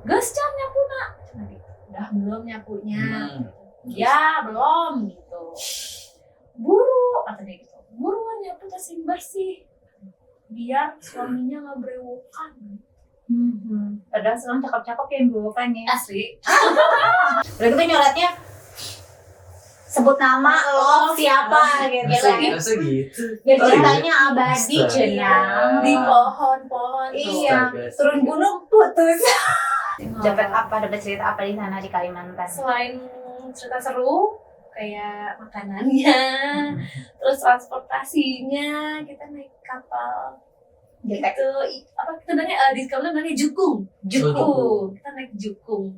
gas can nyapu nak, udah belum nyapunya, ya belum gitu, buru katanya gitu, buruan nyapu tas yang bersih, biar suaminya nggak berewokan. Padahal sekarang cakep-cakep yang berewokan ya. Asli. Udah gitu nyoretnya sebut nama lo siapa gitu. Masa gitu? Biar ceritanya abadi cenah. Di pohon-pohon. Iya, turun gunung putus. Dapat cerita apa di sana di Kalimantan? Selain cerita seru kayak makanannya, terus transportasinya, kita naik kapal. Gitu, apa kita namanya di kapal namanya jukung. Kita naik jukung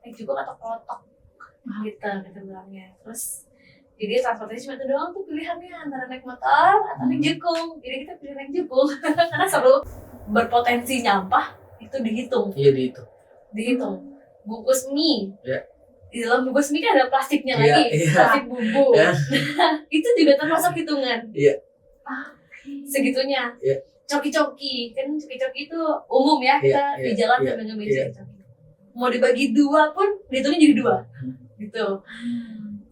atau klotok gitu kita bilangnya. Terus jadi transportasi cuma itu doang tuh pilihannya antara naik motor atau naik jukung. Jadi kita pilih naik jukung karena seru, berpotensi nyampah itu dihitung. Iya dihitung. Bungkus mie. Ya. Di dalam bungkus mie kan ada plastiknya Iya, lagi, iya. plastik bumbu. Ya. Itu juga termasuk hitungan. Iya. Segitunya. Iya. Coki-coki, kan coki-coki itu umum ya, kita Iya, di iya, jalan iya, sambil ngambil iya. coki-coki. Mau dibagi 2 pun dihitungnya jadi 2 gitu.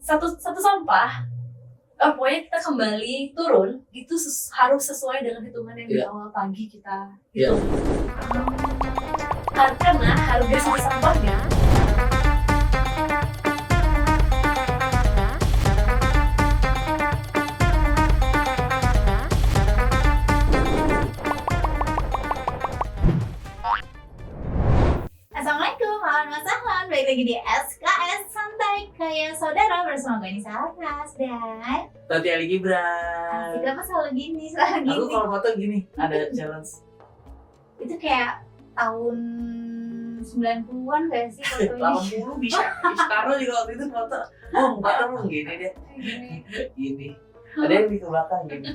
Satu sampah, pokoknya kita kembali turun itu harus sesuai dengan hitungan yang di Iya. awal pagi kita Iya. hitung. Karena harga satu sampahnya Assalamualaikum, warahmatullahi balik lagi di SKS Santai Kayak Saudara bersama gue Nisa Harnas dan Tati Ali Gibran. asik apa selalu gini, selalu Aku gini. kalau foto gini ada challenge. Itu kayak tahun 90-an gak sih fotonya? 80 bisa. Taruh juga waktu itu foto. Oh, muka terus gini deh. gini. Gini. Ada yang di ke belakang gini.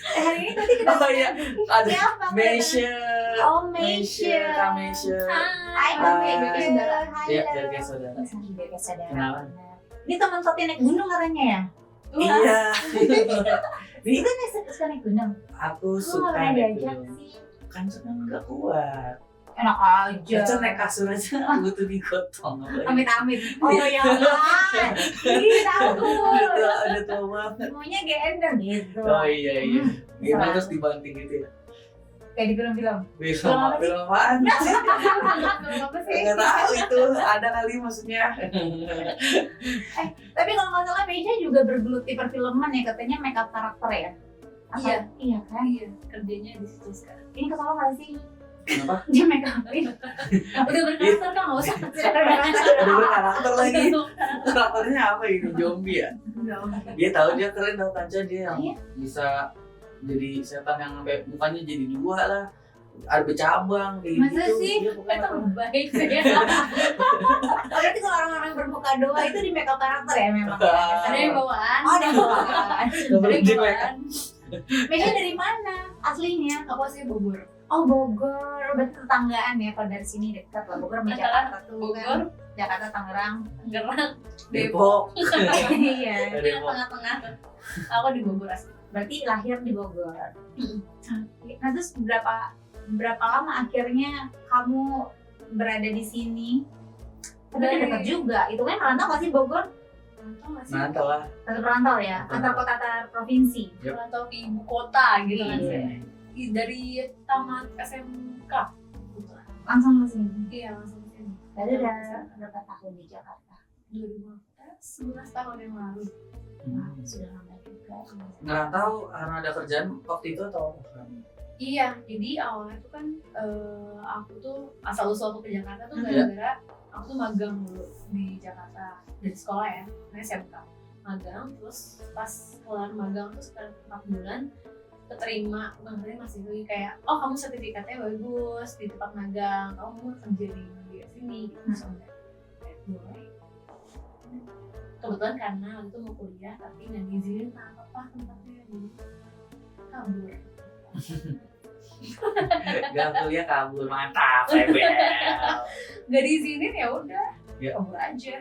Hari ini tadi kita Oh iya, ada siapa? Meisha. Oh, Meisha. Kak Meisha. Hai, Hai. saudara. Iya, biar kayak saudara. Biar kayak saudara. Kenalan. Ini teman Tati naik gunung katanya ya? Iya. Nih, Itu suka naik gunung? aku Lu suka gak pernah naik diajak gunung. sih? Kan cuman gak kuat. Enak aja. Itu naik kasur aja butuh digotong. Amit-amit. Oh ya Allah. Ih, takut. Udah tua banget. Semuanya gendong gitu. Oh iya. Gimana Selalu. terus dibanting gitu ya? Kayak di film-film. Film apa sih? apaan sih? Apa sih? Gak tahu itu ada kali maksudnya. Tapi kalau nggak salah Meisha juga bergelut di perfilman ya, katanya make up karakter ya. Iya. Iya kan? Iya, kerjanya di situ sekarang. Ini kesalahan nggak sih? Kenapa? Dia make upin. Udah berkarakter kan nggak usah. Ada berkarakter lagi. Karakternya apa ini? Zombie ya? Dia tahu dia keren tahu kaca dia yang Iya. bisa jadi setan yang sampai mukanya jadi 2 lah. Ada bercabang kayak Masa gitu. sih? Dia pokoknya Terbaik ya. Oh, berarti kalau orang-orang bermuka 2 itu di make up karakter ya memang. Ada yang bawaan. Oh, ada yang bawaan. Gak Ada boleh yang di make up. bawaan. Meisha dari mana aslinya? Aku sih Bogor. Oh, Bogor. Berarti tetanggaan ya, kalau dari sini dekat lah. Bogor sama Jakarta tuh Bogor, kan. Jakarta, Tangerang. Tangerang, Depok. Depok. Iya. Depok. Tengah-tengah. Aku di Bogor asli. Berarti lahir di Bogor. Nah, terus berapa lama akhirnya kamu berada di sini? Tapi kan dekat juga. Itu kan merantau nggak sih Bogor? Merantau nggak sih? Mantap lah. Tetap merantau ya? Antar kota antar provinsi. Merantau ke ibu kota gitu kan. Iya. Dari tamat SMK. Kebetulan. Langsung ke sini. Iya, langsung ke sini. Tadi udah berapa tahun di Jakarta? 11 tahun yang lalu. Wah, sudah lama juga. Ngerantau karena ada kerjaan waktu itu atau bukan? Iya, jadi awalnya tuh kan aku tuh asal usul aku ke Jakarta tuh Mhm. gara-gara aku tuh magang dulu di Jakarta dari sekolah ya, SMK magang, terus pas kelar magang tuh sekitar 4 bulan keterima, bukan keterima sih, lagi kayak oh kamu sertifikatnya bagus di tempat magang, kamu mau kerja di sini gitu, sampai kayak boleh. Kebetulan karena waktu itu mau kuliah tapi nggak diizinin sama apa tempatnya, jadi kabur. Gak kuliah kabur, mantap, rebel. Gak diizinin ya udah, Ya. kabur aja.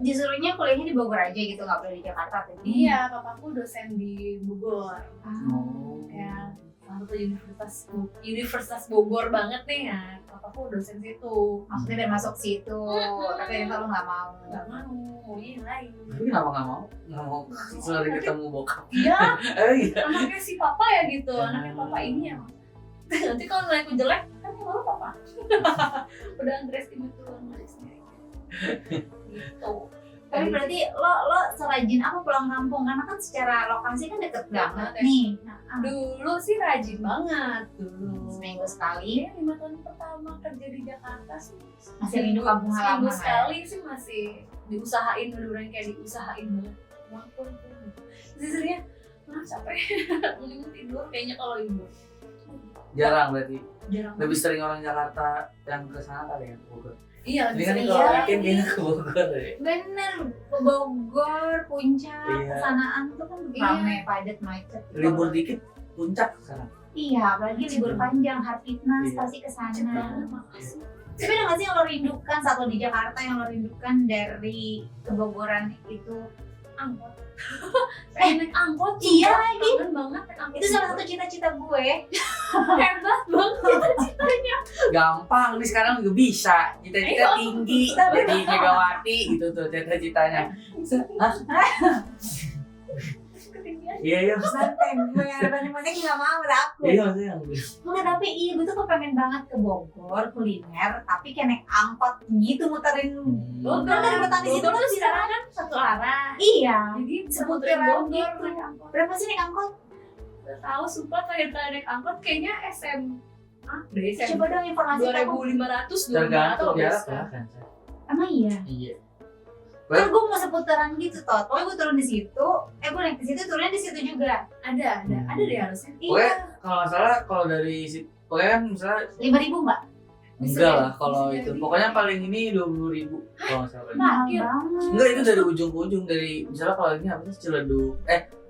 Disuruhnya kuliahnya di Bogor aja gitu, nggak boleh di Jakarta tuh. Iya, papaku dosen di Bogor. Oh. Ya, salah satu Universitas Bogor banget nih ya. Papaku dosen situ. Maksudnya biar masuk situ, tapi ternyata lu nggak mau. Nggak mau, maunya yang lain. Tapi kenapa nggak mau? Nggak mau sore ketemu bokap. Iya, Iya. anaknya si papa ya gitu, anaknya papa ini ya. Nanti kalau nilaiku jelek, kan yang malu papa. Udah underestimate duluan dari sendiri. Gitu. Tapi berarti lo serajin apa pulang kampung? Karena kan secara lokasi kan deket banget ya. nih. Dulu sih rajin banget dulu. Seminggu sekali. Iya, 5 tahun pertama kerja di Jakarta sih. Masih rindu kampung halaman, Seminggu sekali sih masih diusahain, bener-bener kayak diusahain banget. Mampun tuh. Sejujurnya, capek. Mending tidur kayaknya kalau libur. Jarang berarti. Jarang. Lebih sering orang Jakarta yang ke sana kali ya, ke Bogor. Iya, Ini lebih kan sering. kalau Iya. weekend kayaknya ke Bogor ya. Bener, ke Bogor, Puncak, Iya. kesanaan tuh kan Iya. ramai, padat, macet. Libur dikit puncak sekarang. Iya, apalagi libur panjang, Harfitnas Iya. pasti kesana. Banget, makasih. Tapi ada nggak sih yang lo rindukan saat lo di Jakarta, yang lo rindukan dari kebogoran itu? Angkot. Naik angkot. Iya sumpah. lagi. Kangen banget naik angkot. Itu salah satu cita-cita gue. Hebat banget. Gampang, nih sekarang juga bisa. Cita-cita Ayo. tinggi, jadi Megawati gitu tuh cita-citanya. Hah? Ketinggian. Iya, iya. Banteng, gue banyak-banyak nggak mau takut. Iya, maksudnya yang Enggak, tapi iya gue tuh kepengen banget ke Bogor kuliner, tapi kayak naik angkot gitu muterin. Bogor. Kan dari Botani situ Bogor kan tuh bisa. sekarang kan satu arah. Iya. Jadi Seputaran seputar Bogor gitu. naik angkot. Berapa sih naik angkot? Gak tahu, sumpah terakhir kali naik angkot kayaknya SMA deh, SMA. Coba dong informasi aku. 2.500 tergantung jarak kan. lah kan. Emang iya. Iya. Kan gue mau seputaran gitu toh. Pokoknya gue turun di situ, gue naik di situ, turunnya di situ juga. Ada deh harusnya. Pokoknya kalau nggak salah kalau dari pokoknya kan misalnya 5.000 nggak? Bisa enggak jadi, lah kalau bisa itu. jadi. Pokoknya paling ini 20.000 kalau nggak salah. Mahal Mahal banget. Enggak, itu dari ujung ke ujung, dari misalnya kalau ini apa sih Ciledug,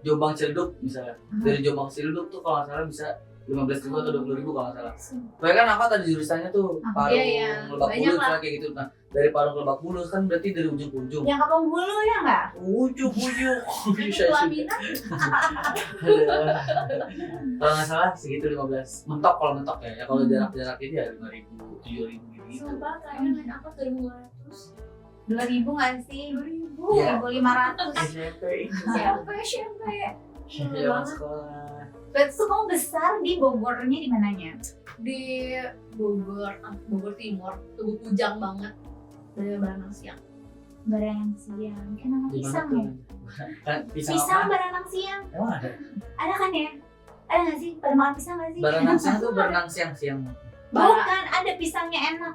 Jombang Ciledug misalnya. Dari Jombang Ciledug tuh kalau nggak salah bisa 15.000 atau 20.000 kalau nggak salah. Soalnya kan apa tadi jurusannya tuh Parung, Iya, iya. Lebak Banyak Bulus lah. lah kayak gitu. Nah dari Parung ke Lebak Bulus kan berarti dari ujung ke ujung. Yang Kampung Bulu ya nggak? Ujung. Itu pelaminan. Kalau nggak salah segitu 15. Mentok kalau mentok ya. Ya kalau jarak-jarak ini ya 5.000, 7.000 gitu. Sumpah terakhir naik angkot 2.500. 2.000 nggak sih? 2.000. Iya. 1.500. SMP. SMP. Zaman sekolah. Berarti tuh kamu besar di Bogornya di mananya? Di Bogor Timur, Tugu Kujang banget. Dari Baranang Siang. Baranang Siang. Kayak nama Di mana pisang tuh? ya? Kan pisang Pisang apa? Baranang Siang. Emang ada? Ada kan ya? Ada nggak sih? Pada makan pisang nggak sih? Baranang siang tuh berenang siang-siang. Bukan, ada pisangnya enak.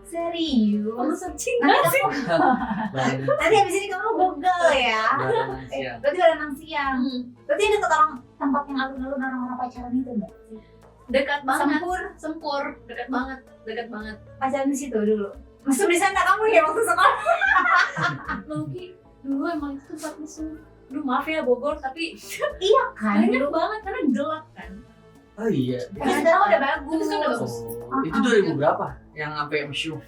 Serius? Kamu searching Nanti nggak sih? Baranang Nanti habis ini kamu Google ya. Baranang siang. Berarti Baranang Siang. Hmm, Berarti ada tempat yang alun-alun orang-orang pacaran itu enggak? dekat banget. Sempur. Dekat banget. Pacaran di situ dulu. Masuk di sana kamu ya waktu sekolah? Logi dulu emang itu tempat mesum. Duh maaf ya Bogor, tapi Iya kan? banyak Dulu. banget karena gelap kan. Oh iya. Tapi sekarang udah bagus. Tapi sekarang udah bagus. Oh, itu 2000 berapa? Yang sampai museum.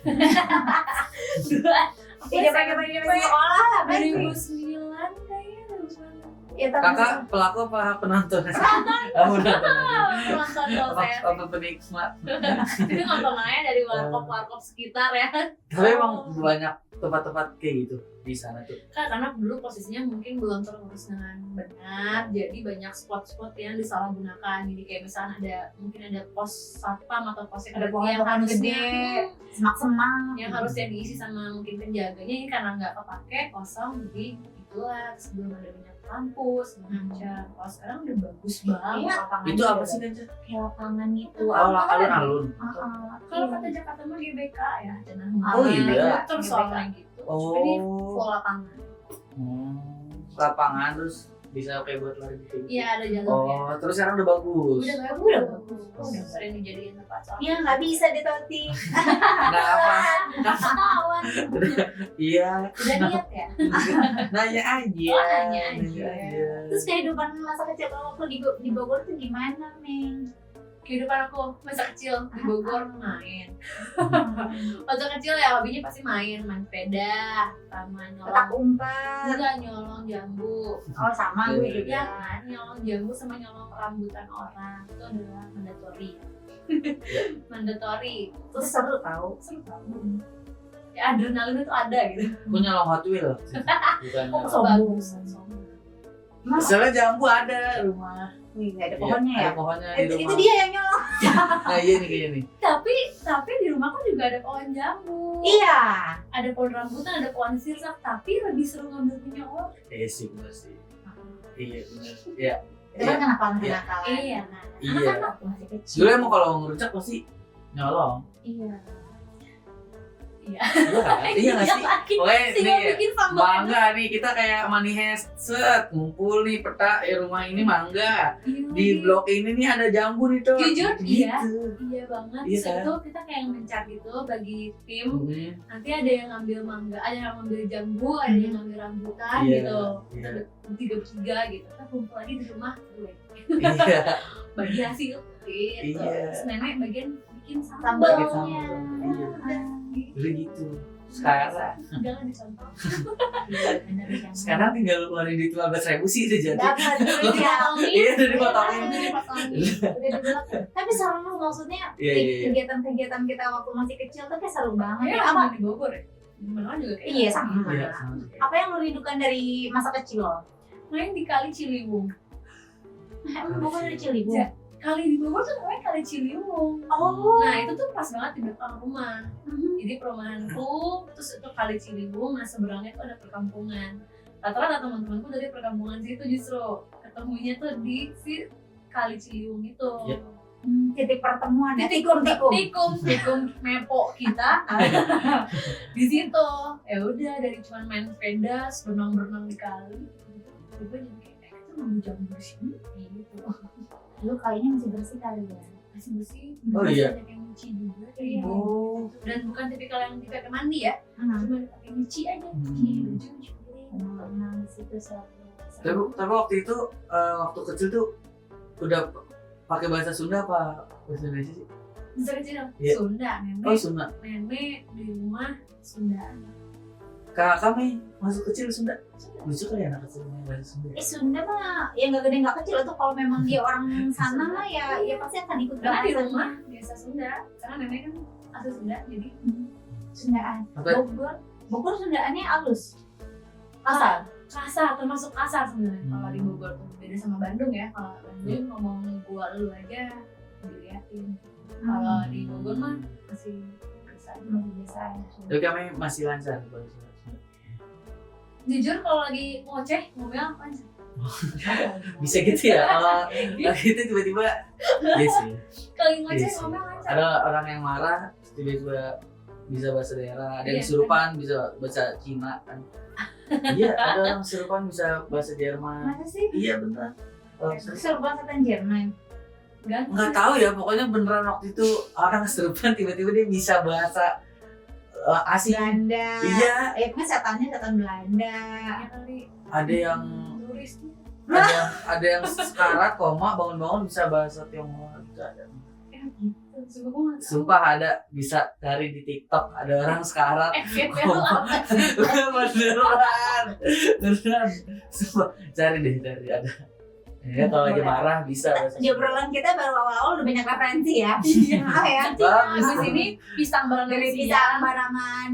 Tidak pakai sekolah lah. berarti. 2009 kayaknya 2009. Ya, tapi Kakak pelaku apa penonton? Penonton. Penonton kalau saya Apa penikmat? itu nonton aja dari warkop sekitar ya. Tapi emang banyak tempat-tempat kayak gitu di sana tuh. Karena dulu posisinya mungkin belum terurus dengan benar, jadi banyak spot-spot yang disalahgunakan. Jadi kayak misalnya mungkin ada pos satpam atau pos ada security pohon-pohon gede, semak-semak. yang harusnya diisi sama mungkin penjaganya, ini karena nggak kepake kosong, jadi itulah sebelum ada banyak kampus macam. Kalau sekarang udah bagus banget. Iya, lapangan Itu juga apa sih kan? kayak lapangan gitu. Alun-alun. Kalau kata Jakarta mah GBK ya, cenah. Oh iya. Terus soalnya gitu. Oh. Ini full lapangan. Lapangan terus bisa kayak buat lari gitu. Iya ada jalurnya. Oh, terus sekarang udah bagus. Udah bagus. Udah sering dijadiin tempat salah. Ya nggak bisa deh Toti. Kenapa? Kawan. Iya. Udah niat ya. Nanya aja. Oh, nanya aja. Terus kehidupan masa kecil kamu waktu di Bogor tuh gimana, Meng? kehidupan aku masa kecil di Bogor main. Waktu kecil ya hobinya pasti main sepeda, sama Petak nyolong. umpet. Enggak, nyolong jambu. Oh sama gue Iya. juga. Ya kan, nyolong jambu sama nyolong rambutan orang itu adalah mandatory. Mandatory. Terus Terus seru tau. seru banget. Ya adrenalin itu ada gitu. Aku nyolong Hot Wheel. Bukan. Oh, nyolong. sombong. Sombong. Mas, Soalnya jambu ada rumah. wih, nggak ada Iya, pohonnya ya? Ada pohonnya di Itu rumah. dia yang nyolong. Nah iya nih kayaknya nih. Tapi di rumahku juga ada pohon jambu. Iya. Ada pohon rambutan, ada pohon sirsak, tapi lebih seru ngambil punya orang. Sih bener sih. Iya bener. Iya. Itu kan kenakalan. Iya. Iya. Anak-anak masih kecil. Dulu emang kalau ngerucak pasti nyolong. Iya. Iya kan? Iya nggak sih? lagi. Pokoknya Tinggal nih bikin sambal. mangga nih kita kayak money heist set ngumpul nih peta rumah ini mangga di blok ini nih ada jambu nih tuh. Jujur, gitu. iya. Iya banget. Iya Terus kan? itu kita kayak mencar gitu bagi tim. Hmm, Nanti ada yang ngambil mangga, ada yang ngambil jambu, ada yang ngambil rambutan Iya, gitu. iya. Kita bertiga gitu. Kita kumpul lagi di rumah gue. Iya. Bagi hasil gitu. Iya. Terus nenek bagian bikin Sambalnya. sambalnya. Iya. Udah, gitu. Dulu gitu. Sekarang Jangan dicontoh. Iya, bener yang sekarang tinggal keluarin duit 15.000 sih udah jadi. dapat duit ya. Iya udah dipotongin. Udah dibilang. Tapi seru maksudnya Iya, iya, iya. kegiatan-kegiatan kita waktu masih kecil tuh kayak seru banget. Iya, Ya, apa apa? di Bogor ya? Dimana juga kayak Iya sama. Iya sama. Apa yang lu rindukan dari masa kecil lo? main di Kali Ciliwung. Emang bukan dari Ciliwung? Ja- Kali di Bogor tuh namanya Kali Ciliwung. Oh. Nah itu tuh pas banget di belakang rumah. Jadi perumahanku, terus itu Kali Ciliwung, nah seberangnya tuh ada perkampungan. Rata-rata teman-temanku dari perkampungan situ justru ketemunya tuh di si Kali Ciliwung itu. Iya. Titik pertemuan ya. Tikum, Tikum. tikum mepo kita di situ. Ya udah dari cuman main sepeda, berenang-berenang di kali. Tiba-tiba jadi kayak kita mau jambu di sini gitu. Lu kayaknya masih bersih kali ya. Masih bersih, Oh, masih iya. ada kayak nyuci juga kayak Iya. gitu. Oh. Dan bukan tipikal yang dipakai mandi ya, cuma dipakai nyuci aja, nyuci baju, nyuci piring. Berenang di situ seru. Tapi waktu itu waktu kecil tuh udah pakai bahasa Sunda apa bahasa Indonesia sih? Bisa kecil, Iya. Sunda, nenek, Oh Sunda. nenek di rumah Sunda. Kakak kami masuk kecil Sunda. Lucu kali anak kecil main bahasa Sunda. Sunda mah ya nggak gede nggak kecil tuh kalau memang dia orang sana mah ya pasti akan ikut Karena di bahasanya. rumah biasa Sunda, karena nenek kan asli Sunda, jadi Sundaan. Apa? Bogor Sundaannya halus. Kasar. kasar, termasuk kasar sebenarnya kalau di Bogor tuh beda sama Bandung ya. Kalau Bandung ngomong gua lu aja diliatin. Kalau di Bogor mah masih bisa aja. Masih biasa ya. Tapi kami masih lancar bahasa Sunda. Jujur kalau lagi ngoceh ngomel apa aja. Bisa gitu ya? Kalau gitu tiba-tiba iya sih. Kalau lagi ngoceh Iya sih. ngomel lancar. Ada orang yang marah tiba-tiba bisa bahasa daerah, ada yang Iya, kesurupan bisa bahasa Cina kan. Iya, ada orang kesurupan bisa bahasa Jerman. Masa sih? Iya benar. Oh, serius. Seru bahasa Jerman. Nggak tahu ya, pokoknya beneran waktu itu orang kesurupan tiba-tiba dia bisa bahasa asing. Belanda. Iya, Kan setannya setan Belanda. Ya kali ada yang turis nih. ada yang sekarat koma bangun-bangun bisa bahasa Tionghoa gitu ada. Ya gitu. Sumpah gua nggak tahu. Sumpah ada bisa cari di TikTok ada orang sekarat FVP lu apa sih? beneran sumpah cari ada ya kalau lagi marah bisa bahasa Di obrolan kita baru awal-awal udah banyak referensi ya. Iya. Ya. Bagus. Habis ini pisang bareng Dari pisang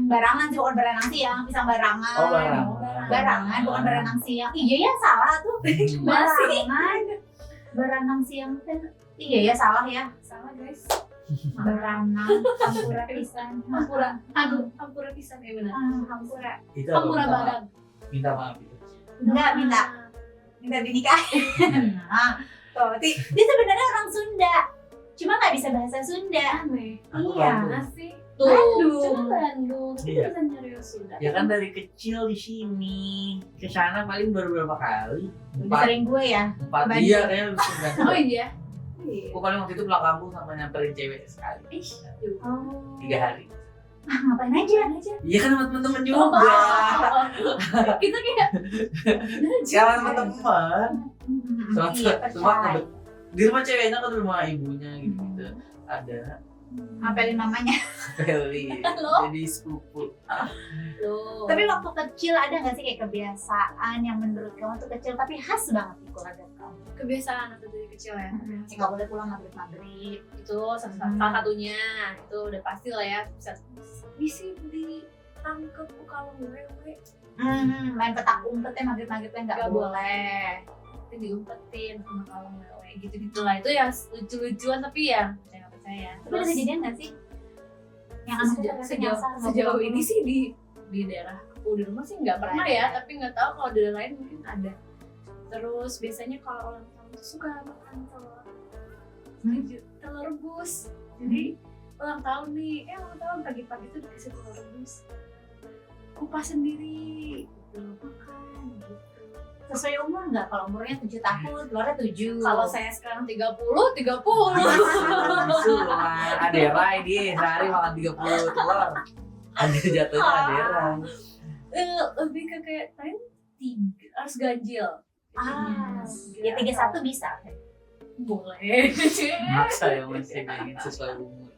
barangan sih bukan berenang siang, pisang barangan. Oh, barangan. Barangan bukan berenang siang. Iya ya salah tuh. Barangan. Berenang siang kan. Iya ya salah ya. Salah guys. Berenang hampura pisan. Hampura. Aduh, hampura pisang ya benar. Hampura. itu apa, Hampura badan. minta maaf itu Enggak minta dinikahin. Nah, tuh, dia sebenarnya orang Sunda. Cuma nggak bisa bahasa Sunda. Aneh. Aku Iya. Bandung. Nasi. Bandung. Coba Bandung. Tapi Iya. bisa nyari Sunda. ya kan dari kecil di sini ke sana paling baru berapa kali Lebih sering gue ya. empat Bandung. iya kayaknya lebih sering Oh iya. aku paling waktu itu pulang kampung sama nyamperin cewek sekali Ih, 3 hari Ngapain aja? iya kan sama temen-temen Oh, juga kita kayak sama temen-temen Iya, semua percaya. Di rumah ceweknya kan di rumah ibunya gitu. Ada Apelin mamanya. Feli, Halo? jadi sepupu. Loh. Tapi waktu kecil ada nggak sih kayak kebiasaan yang menurut kamu tuh kecil tapi khas banget di keluarga kamu? kebiasaan atau dari kecil ya. Kayak nggak boleh pulang maghrib. Itu salah satunya itu udah pasti lah ya, bisa ditangkep kalau wewe Main petak umpetnya maghrib-maghribnya nggak nggak boleh. boleh, itu diumpetin sama kalau wewe gitu lah. Itu ya lucu-lucuan tapi ya percaya nggak percaya. Tapi ada kejadian nggak sih? Yang sejauh ini sih di daerah aku di rumah sih nggak pernah ya, tapi nggak tahu kalau di daerah lain mungkin ada. Terus biasanya kalau ulang tahun tuh suka makan telur rebus. Jadi ulang tahun nih, ulang tahun pagi-pagi tuh dikasih telur rebus, kupas sendiri, gitu makan gitu. Sesuai umur nggak? Kalau umurnya 7 tahun, telurnya 7. Kalau saya sekarang 30. Itu Adera ini sehari makan 30 telur. Ada jatuhnya Adera. Lebih ke kayak tadi 3 harus ganjil. Ya 31 bisa. Boleh. Maksa yang masih ingin sesuai umur.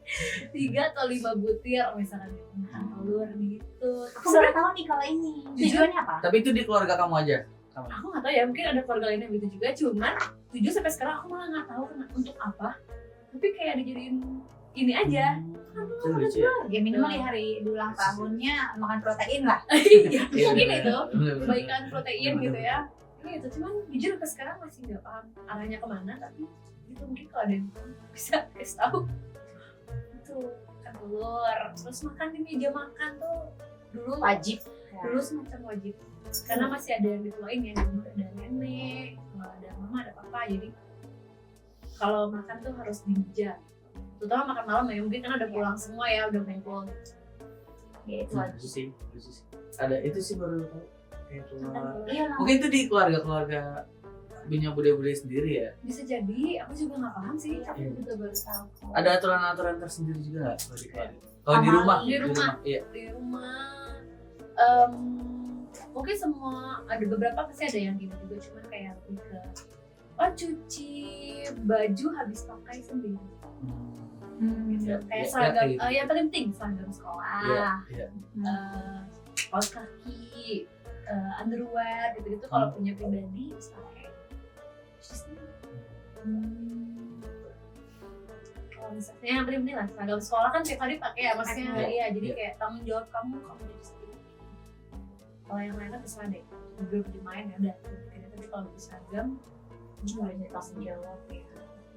3 atau 5 butir misalkan makan telur gitu. Aku baru tahu nih kalau ini. Tujuannya apa? Tapi itu di keluarga kamu aja. Aku nggak tahu ya, mungkin ada keluarga lain yang gitu juga, cuman 7 sampai sekarang aku malah nggak tahu untuk apa. Tapi kayak dijadiin ini aja. Itu lucu ya. Ya minimal di hari di ulang tahunnya makan protein lah. Iya, Iya, mungkin bener. itu Bener. kebaikan protein gitu ya. Ini itu cuman jujur sampai sekarang masih nggak paham arahnya kemana, tapi itu mungkin kalau ada yang bisa kasih tahu. Itu makan telur, terus makan di meja makan tuh dulu Wajib. dulu semacam wajib, karena masih ada yang dituain ya, dulu ada nenek, kalau ada mama, ada papa, jadi kalau makan tuh harus di meja, terutama makan malam ya, mungkin karena udah pulang semua ya, udah ngumpul. Ya itu Lucu wajib. sih, lucu sih. Ada itu sih baru tahu. Kayak telur. Iya. Mungkin itu di keluarga punya budaya-budaya sendiri ya. Bisa jadi, aku juga nggak paham sih, aku Iya. juga baru tahu. Ada aturan-aturan tersendiri juga nggak kalau di keluarga? Kalau di rumah, Di rumah. Iya. Di rumah, mungkin semua ada beberapa pasti ada yang gitu juga, cuman kayak lebih ke cuci baju habis pakai sendiri. Gitu. Kayak seragam, gitu. yang paling penting seragam sekolah, Iya. kaos kaki, underwear gitu-gitu kalau punya pribadi bisa pakai. Kalau misalnya yang paling penting lah seragam sekolah kan tiap hari pakai ya, maksudnya iya, jadi kayak tanggung jawab kamu jadi sendiri. Kalau yang lain kan terserah deh, baju main ya udah. Tapi kalau baju seragam juga ada tanggung jawab ya.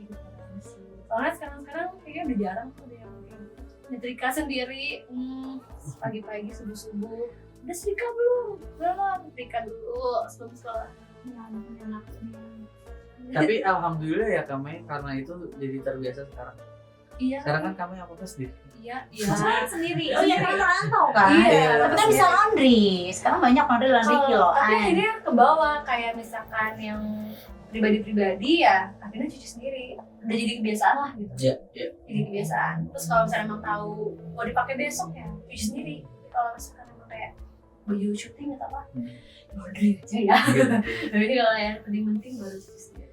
Gitu kan sih. Soalnya sekarang kayaknya udah jarang tuh ada yang kayak nyetrika sendiri, pagi-pagi subuh-subuh. Udah setrika belum? Belum, setrika dulu sebelum sekolah. Tapi alhamdulillah ya kami karena itu jadi terbiasa sekarang. Iya. Sekarang kan kami apa sendiri. Iya. Sendiri. Oh iya, kan merantau kan? Iya. Tapi kan bisa laundry. Sekarang banyak laundry kiloan. Tapi akhirnya ke bawah, kayak misalkan yang pribadi-pribadi ya akhirnya cuci sendiri. Udah jadi kebiasaan lah gitu. Iya. Jadi kebiasaan. Terus kalau misalnya emang tahu mau dipakai besok ya cuci sendiri. Kalau misalkan emang kayak baju syuting atau apa, laundry aja ya. Tapi ini kalau yang penting baru cuci sendiri.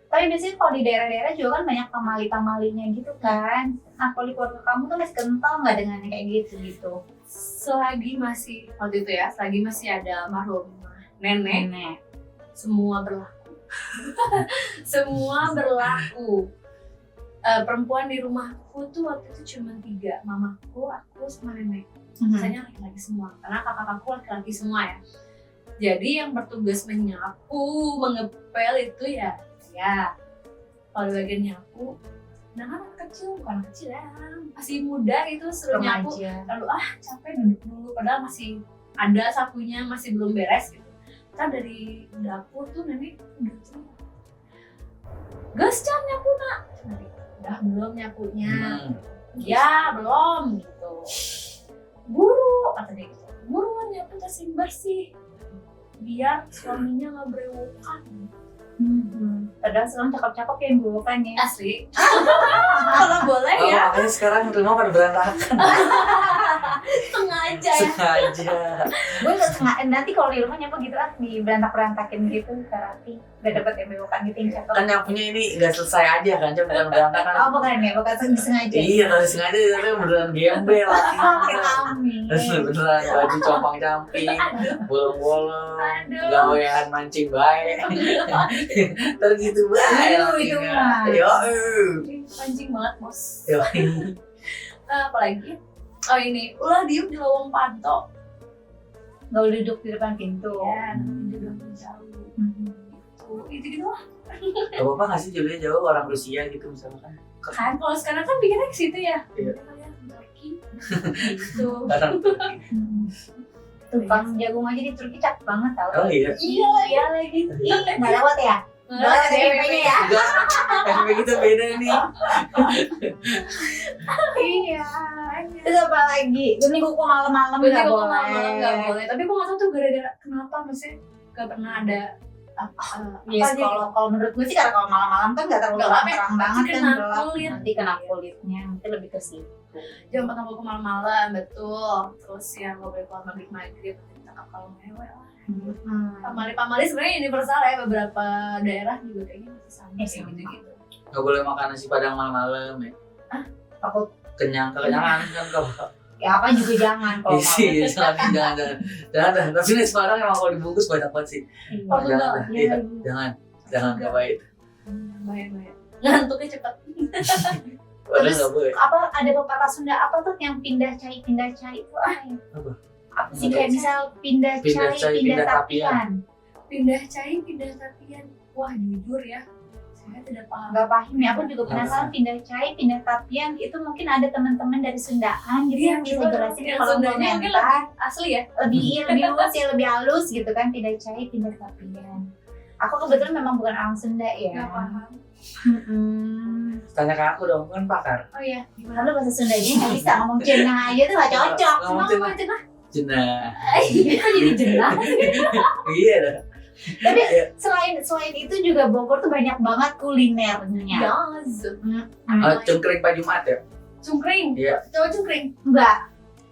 Tapi biasanya kalau di daerah-daerah juga kan banyak pamali-pamalinya gitu kan. Nah kalau di keluarga kamu tuh masih kental nggak dengan yang kayak gitu? Selagi masih waktu itu ya, selagi masih ada almarhumah nenek, semua berlaku. Semua berlaku. Perempuan di rumahku tuh waktu itu cuma 3, mamaku, aku, sama nenek. Sisanya laki-laki semua, karena kakak-kakakku laki-laki semua ya. Jadi yang bertugas menyapu, mengepel itu ya kalau bagian nyapu, nah anak kecil, bukan anak kecil ya, masih muda gitu suruh nyapu, lalu capek duduk dulu, padahal masih ada sapunya, masih belum beres gitu. Kan dari dapur tuh nenek udah tuh, gas Can nyapu nak, udah belum nyapunya, ya belum gitu, buru kata dia gitu, buruan nyapu kasih bersih, biar suaminya nggak berewokan. Padahal sekarang cakep-cakep ya bukannya. Asli. Kalau boleh ya. Makanya sekarang rumah pada berantakan. Sengaja ya. Sengaja. Gue gak sengaja, nanti kalau di rumah nyapa gitu lah, di berantak-berantakin gitu, terapi. Udah dapet yang bewokan gitu yang cakep. Kan yang punya ini gak selesai aja kan, cuma bukan berangkat kan. Oh bukan ya, bukan sengaja. Iya, kalau sengaja tapi beneran gembel lah. Kami. Beneran baju compang-camping, bolong-bolong, Aduh. gawean mancing bae. Ntar gitu bae. Aduh, itu mah. Yo. Pancing banget bos. Yo. Apalagi? Oh ini, ulah diem di lowong panto. Gak boleh duduk di depan pintu. Ya, nanti juga menjauh. Gitu lah. Gak apa-apa nggak sih jauhnya jauh orang Rusia gitu misalkan. Kan kalau sekarang kan bikinnya ke situ ya. Iya. Kalian Turki. Gitu. Kadang. Tukang jagung aja di Turki cakep banget tau. Oh iya. Iya lagi. Ih, gak lewat ya? Gak lewat DP-nya ya? Enggak. Kayak gitu beda nih. Iya. Terus apa lagi? Ini kuku malam-malam Berarti gak kalau boleh. malam nggak boleh. Tapi gue nggak tahu tuh gara-gara kenapa maksudnya nggak pernah ada apa Yes, aja kalau menurut gue sih karena kalau malam-malam kan nggak terlalu Nggak apa-apa, terang banget nanti kan kena gelap. kulit. Nanti kena kulitnya, nanti lebih ke situ. jam 4 sampai ke malam-malam betul. Terus yang nggak boleh keluar maghrib ditangkap kalau ngewe lah. Pamali sebenarnya universal ya, beberapa daerah juga kayaknya masih sama Iya, kayak sama. gitu-gitu. Gak boleh makan nasi padang malam-malam ya. Takut Kekenyangan kan kalau. ya apa juga jangan kalau Isi, jangan. Tapi nasi padang emang kalau dibungkus banyak banget sih. mau. Oh, Jangan, enggak. iya. Iya. Jangan baik. Bayang. Ngantuknya cepet. Padahal Terus nggak boleh. apa ada pepatah Sunda apa tuh yang pindah cai itu Apa? apa sih kayak misal pindah Pindah cai cai, pindah pindah tapian. Pindah cai, pindah tapian. Wah jujur ya, saya tidak paham. Nggak paham ya, aku juga penasaran pindah cai pindah tapian itu mungkin ada teman-teman dari Sundaan gitu yang bisa jelasin yang kalau Sundanya mungkin lebih komentar asli ya. lebih luas ya lebih halus gitu kan pindah cai pindah tapian. Aku kebetulan memang bukan orang Sunda ya. Nggak paham. Tanya ke aku dong, kan pakar. Oh iya, gimana? Lalu bahasa Sundanya nggak bisa ngomong cenah aja tuh nggak cocok. Ngomong Mau cenah. cenah? Jenah. Kok jadi jenah? Iya dah. Tapi selain itu juga Bogor tuh banyak banget kulinernya. Yes. Cungkring Pak Jumat ya? Cungkring. Iya. Coba cungkring. Enggak,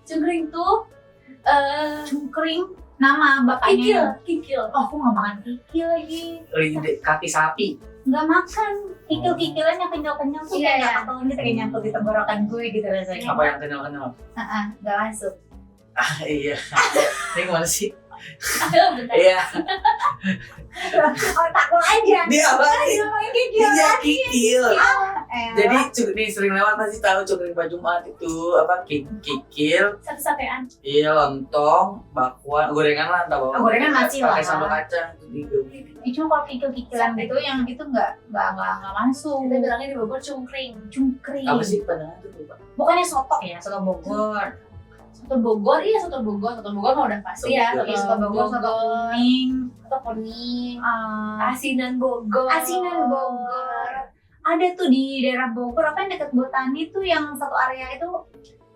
Cungkring tuh cungkring nama bapaknya. kikil. Oh, aku nggak makan kikil lagi. Kaki sapi. Nggak makan. Kikil-kikilan yang kenyal-kenyal tuh Iya, kayak iya. nggak ketemu gitu, kayak nyangkut di tenggorokan gue gitu rasanya. Apa yang kenal-kenal? Nggak masuk. Iya. Ini gimana sih? Bentar. Iya. Otak lo aja. Dia apa sih? Ngomongin kikil. Iya kikil. Jadi Jadi nih sering lewat pasti tahu cungkring Pak Jumat itu apa kikil, Sate-satean. iya lontong, bakwan, gorengan lah entah bawang. Gorengan masih lah. Pakai sambal kacang itu tiga. cuma kalau kikil-kikilan gitu yang itu nggak masuk. Kita bilangnya di Bogor cungkring. Cungkring. Apa sih pandangan itu Pak? Bukannya soto ya, soto Bogor. Soto Bogor, iya soto Bogor mah udah pasti ya. Soto Iya, soto Bogor, soto kuning. soto kuning, Ah, asinan Bogor. asinan Bogor. Ada tuh di daerah Bogor apa yang dekat Botani tuh yang satu area itu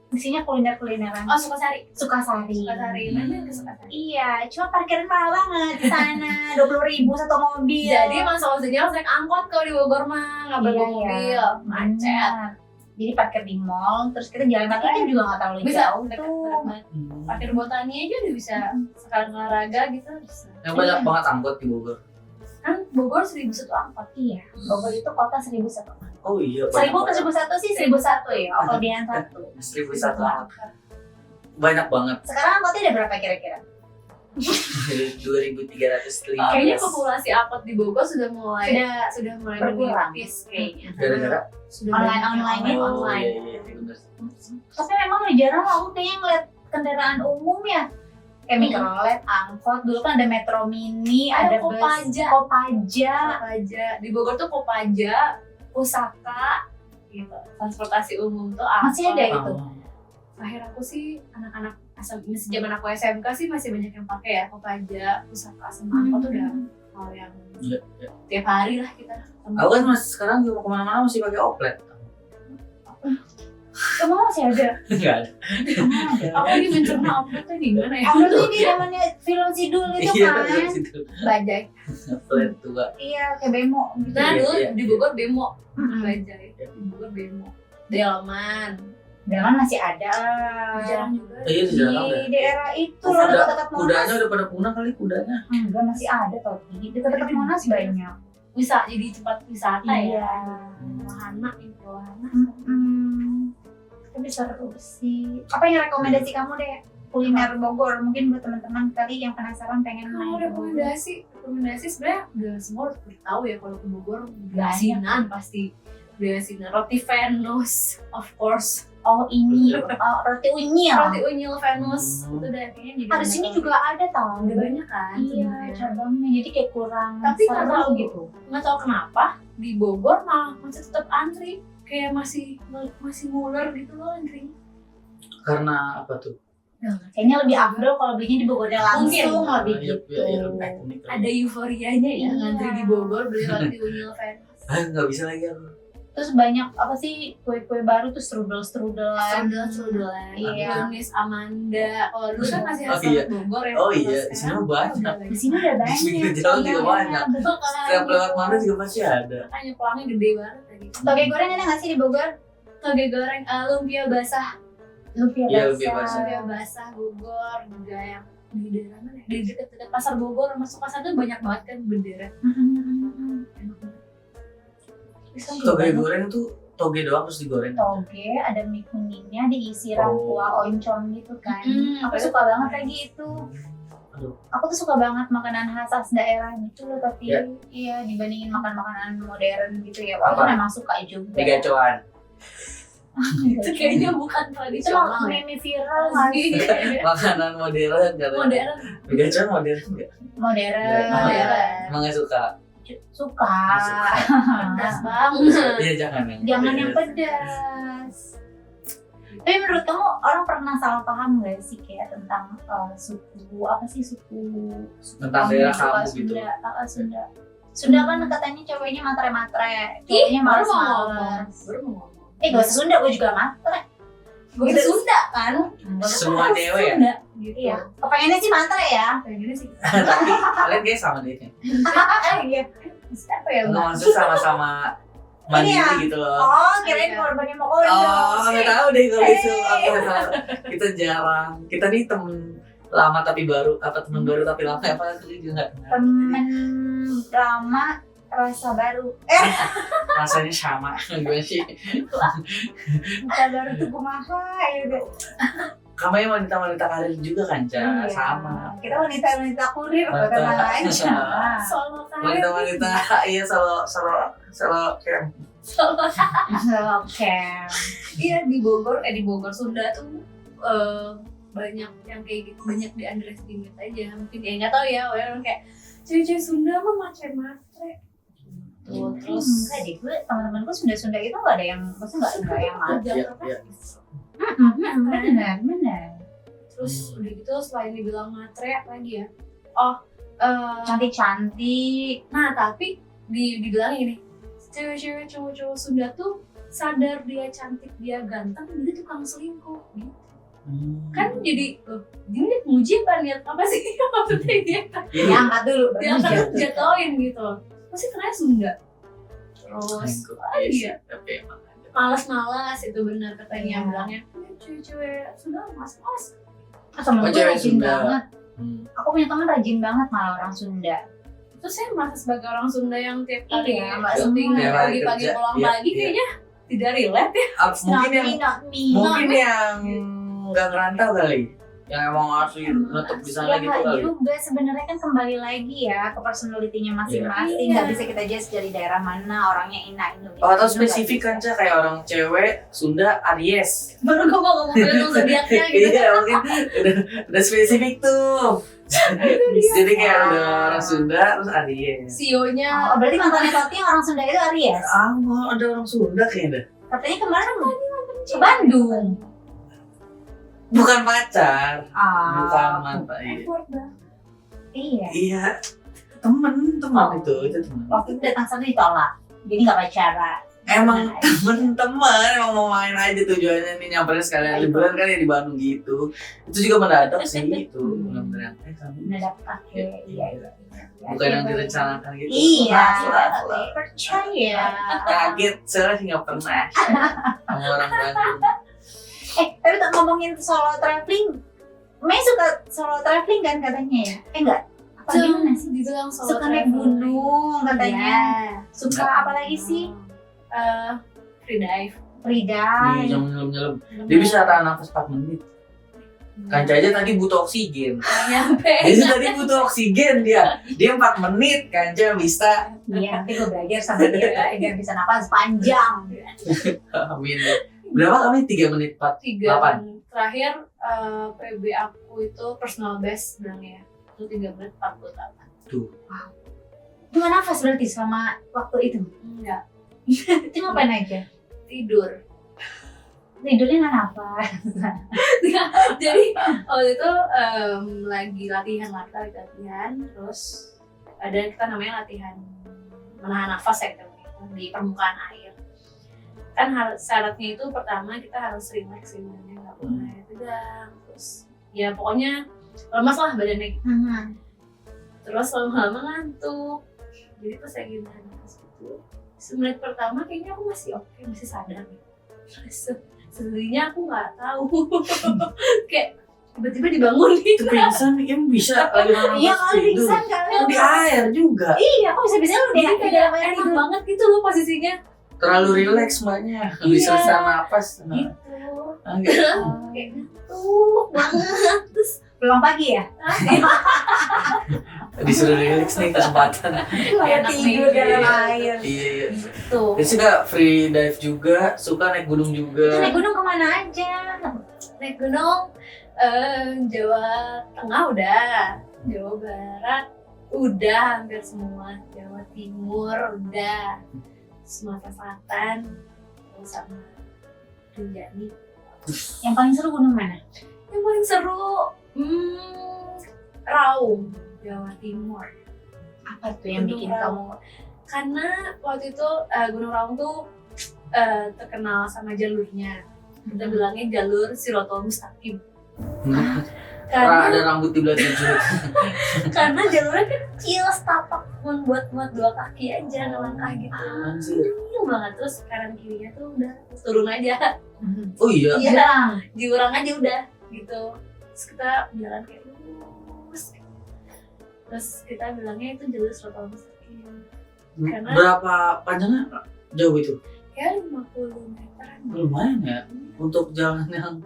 isinya kuliner-kulineran. Oh, Sukasari. Sukasari. Sukasari. Mana ke Sukasari? Iya, cuma parkiran mahal banget di sana. 20.000 satu mobil. Jadi maksudnya harus naik angkot kalau di Bogor mah, nggak bawa mobil, macet. Benar. Jadi parkir di mall, terus kita jalan kaki kan juga nggak terlalu Bisa jauh dekat tuh. banget. Parkir Botani aja udah bisa sekalian olahraga gitu. Bisa. Yang banyak banget angkot di Bogor. Kan Bogor 1.001 angkot. Iya, Bogor itu kota 1.001. Oh iya. 1.000 ke 1.001 sih 1.001 ya, kelebihan 1. 1.001 angkot. Banyak banget. Sekarang angkotnya ada berapa kira-kira? 2.315. Kayaknya populasi angkot di Bogor sudah mulai berkurang. menipis kayaknya. Gara-gara Sudah Online-online banyak itu. yang online. iya, bener. Tapi memang jarang aku kayaknya ngeliat kendaraan umum ya. Kayak mikrolet, angkot, dulu kan ada Metro Mini, ada bus Kopaja. Kopaja. Di Bogor tuh Kopaja, Pusaka, gitu. Transportasi umum tuh angkot. Masih ada itu. Oh. Terakhir aku sih anak-anak zaman aku SMK sih masih banyak yang pakai ya Kopaja, Pusaka, sama angkot tuh udah hal yang Iya, iya. tiap hari lah kita ketemu. Aku kan sekarang juga kemana-mana masih pakai oplet. Emang masih ada? Enggak ada. Emang ada. Aku lagi mencerna upload tuh di mana ya? Angkot tuh di zamannya film Sidul gitu Iya, kan. dari situ. Bajai. Oplet tua. Iya, kayak bemo gitu. Nah Iya, dulu iya. di Bogor Bemo. Mm-mm. Bajai. Di Bogor Bemo. Delman. Jangan masih ada Jarang juga. Iya di di jalan ya. daerah itu Oh, loh, kuda- dekat-dekat Kudanya Monas. udah pada punah kali kudanya. Enggak, masih ada tau di dekat-dekat Monas banyak. Bisa jadi tempat wisata Iya. ya. Wahana itu wahana. Tapi seru sih. Apa yang rekomendasi kamu deh? Kuliner Bogor mungkin buat teman-teman kali yang penasaran pengen Kalau main ke Bogor. rekomendasi sebenarnya udah semua udah tahu ya kalau ke Bogor Banyak. asinan pasti udah asinan roti Venus of course Oh ini, roti unyil. roti unyil Venus itu udah kayaknya jadi Di sini juga ada tau. udah banyak kan Iya, sebenarnya. cabangnya. Jadi kayak kurang Tapi seru kalau gitu. nggak tahu kenapa di Bogor malah masih tetap antri kayak masih nguler gitu loh antrinya. Karena apa tuh? Kayaknya lebih afdol kalau belinya di Bogornya langsung Mungkin. lebih Iya, gitu. iya, lebih ikonik. Ada euforianya ya Iya. ngantri di Bogor beli roti unyil Venus. Nggak bisa lagi aku. Terus banyak apa sih kue-kue baru tuh strudel-strudelan. Strudel-strudelan, Iya. tumis Amanda. Kalau dulu kan masih Oh, khas iya. Bogor ya. Oh kalau iya, di sini sekarang banyak. Di sini udah banyak. Di pinggir jalan juga Iya, banyak. betul. Setiap lewat mana juga pasti ada. Makanya pelangnya gede banget tadi. Toge goreng ada nggak sih di Bogor? Toge goreng, lumpia basah. Lumpia Iya, basah. lumpia basah. Lumpia basah Bogor juga yang di daerah mana? ya? Di dekat-dekat pasar Bogor masuk pasar tuh banyak banget kan bendera. Enak banget. Bisa Toge goreng tuh toge doang terus digoreng. Toge ada mie kuningnya diisi kuah oncom gitu kan. Mm, Aku suka banget lagi itu. Aduh. Aku tuh suka banget makanan khas daerah gitu loh, tapi Ya. iya dibandingin makan makanan modern gitu ya. Walaupun Apa? memang suka juga. Digacoan. Itu kayaknya bukan Itu tradisional mah ya. meme viral nggak sih? Makanan modern katanya. Modern. Digacoan modern enggak? Modern. Modern. Emang nggak suka? Suka. Pedas banget. Iya jangan Jangan yang pedas. Tapi menurut kamu orang pernah salah paham gak sih kayak tentang suku apa sih suku Tentang daerah Sunda, kamu gitu. Sunda. Sunda kan katanya ceweknya matre-matre, Ih, cowoknya baru mau ngomong. males-males. Baru mau ngomong. Gak usah Sunda, gue juga matre. Gue Sunda kan. Semua cewek ya. Sunda gitu. Iya. Kepengennya sih matre ya. Kayaknya sih. Tapi kalian kayak sama deh. Iya. Siapa ya? Enggak maksud sama-sama mandiri Iya. gitu loh. Oh, kirain korbannya mau Oh, kondom. nggak tahu deh kalau itu apa. Kita jarang. Kita nih temen lama tapi baru, apa temen baru tapi lama apa itu juga nggak. Temen lama rasa baru. Rasanya sama. Gimana sih? Rasa baru tuh kumaha ya udah. Kamu yang wanita-wanita karir juga kan, Ca? Iya. Sama. Kita wanita-wanita kurir, Wanita- bukan aja. Solo kan. Wanita-wanita iya selalu kayak Oke. Iya di Bogor Sunda tuh banyak yang kayak gitu, banyak di underestimate aja mungkin ya nggak tahu ya orang kayak cewek-cewek Sunda mah matre-matre tuh terus Enggak deh, gue teman-temanku Sunda-Sunda itu nggak ada yang, maksudnya nggak yang ada. kerja Iya, iya. Benar. terus udah gitu selain dibilang matre apa lagi ya Cantik-cantik. nah tapi dibilang gini cewek-cewek cowok-cowok Sunda tuh sadar dia cantik dia ganteng dia tukang selingkuh gitu kan jadi ini muji apa niat apa sih maksudnya dia Ya, angkat dulu. baru dia kan jatuh. jatoin gitu loh pasti ternyata Sunda terus iya Tapi emang ada. malas-malas itu benar katanya bilangnya cewek-cewek Sunda malas-malas Temen Oh, gue cewek rajin Sunda. banget. Aku punya teman rajin banget malah orang Sunda. terus saya merasa sebagai orang Sunda yang tiap kali Iya, nggak syuting semua. Tiap hari pagi-pagi kerja, pulang iya, pagi iya. kayaknya tidak relate ya Mungkin yang Not me. mungkin yang nggak ngerantau kali, yang emang harus nutup di sana Ya gitu nggak kali. juga, sebenarnya kan kembali lagi ya ke personality-nya masing-masing. Iya. Nggak bisa kita judge dari daerah mana orangnya Indonesia. Oh, atau spesifik kan, Ca, kayak orang cewek Sunda Aries. baru gue mau ngomong tentang zodiaknya gitu Iya, mungkin udah spesifik tuh. Jadi kayak ada orang Sunda terus Aries. CEO-nya Oh, berarti mantannya Toti yang orang Sunda itu Aries. Ah, mau ada orang Sunda kayaknya. Katanya kemarin ke Bandung. Bukan pacar, Ah, bukan mantan. Iya. effort banget. iya. Iya, teman Oh. itu teman. Waktu itu datang sana ditolak. Jadi nggak pacaran. Emang teman-teman emang mau main aja tujuannya nih nyamperin sekalian liburan kan ya di Bandung gitu. Itu juga mendadak sih itu, benar-benar yang kami. Mendadak pakai. Iya. Bukan yang direncanakan gitu. Iya. Full. Percaya. Kaget, saya sih nggak pernah sama orang Bandung. ngomongin solo traveling, Mei suka solo traveling kan katanya ya? Enggak? Apa gimana sih? Dibilang solo Suka naik traveling. gunung katanya. Iya. Suka apa lagi sih? Free dive. Freedive. Yang nyelam-nyelam. Dia bisa tahan nafas 4 menit. Kanca aja tadi butuh oksigen. Nggak nyampe. Dia tadi butuh oksigen dia. Dia 4 menit Kanca bisa. Iya, nanti gue belajar sama dia biar bisa napas panjang. Amin. Berapa kami? 3 menit 4. 3 menit terakhir PB aku itu personal best bilangnya itu 3 menit 48. Tuh. Cuma nafas berarti selama waktu itu. Enggak, Itu ngapain aja? tidur. Tidurnya nggak nafas. Jadi waktu itu lagi latihan terus ada kita namanya latihan menahan nafas ya, kita di permukaan air. Kan syaratnya itu pertama kita harus relax sebenarnya, nggak boleh tegang, terus ya pokoknya lemas lah badannya gitu. Terus lama-lama ngantuk, jadi pas lagi nahan nafas itu 10 menit pertama kayaknya aku masih oke, masih sadar gitu. Terus sebenarnya aku nggak tahu kayak tiba-tiba dibangun Itu gitu. pingsan emang bisa lagi nahan Iya nafas kali tidur. pingsan kali. Di air juga. Iya, kok bisa-bisa lu Jadi di kayak dalam air enak tidur. banget gitu loh posisinya Terlalu rileks mbaknya. Bisa Iya. bisa nafas. Nah, gitu. gitu. Kayak ngantuk banget. Terus Pulang pagi ya? Disuruh rileks nih kesempatan. Enak tidur nih. dalam air. Iya iya. gitu. Dia suka free dive juga, suka naik gunung Itu juga. naik gunung kemana aja? Naik gunung Jawa Tengah udah, Jawa Barat udah hampir semua, Jawa Timur udah, Sumatera Selatan, terus sama Rinjani. Yang paling seru gunung mana? Yang paling seru Raung, Jawa Timur. Apa tuh yang bikin Gunung kamu? Raung. Karena waktu itu Gunung Raung tuh terkenal sama jalurnya. Kita bilangnya jalur Sirotol Mustaqim. Karena Karena ada rambut di belakang sudut. karena jalurnya kecil, setapak buat 2 kaki aja ngelangkah gitu. Anjir. Kecil banget, terus kanan kirinya tuh udah turun aja. Oh iya. Iya, Jurang. diurang aja udah gitu. Terus kita jalan kayak lurus. Terus kita bilangnya itu jalur Sirotol Mustaqim. Karena- Berapa panjangnya jauh itu? Kayak 50 meteran. Lumayan ya untuk jalan yang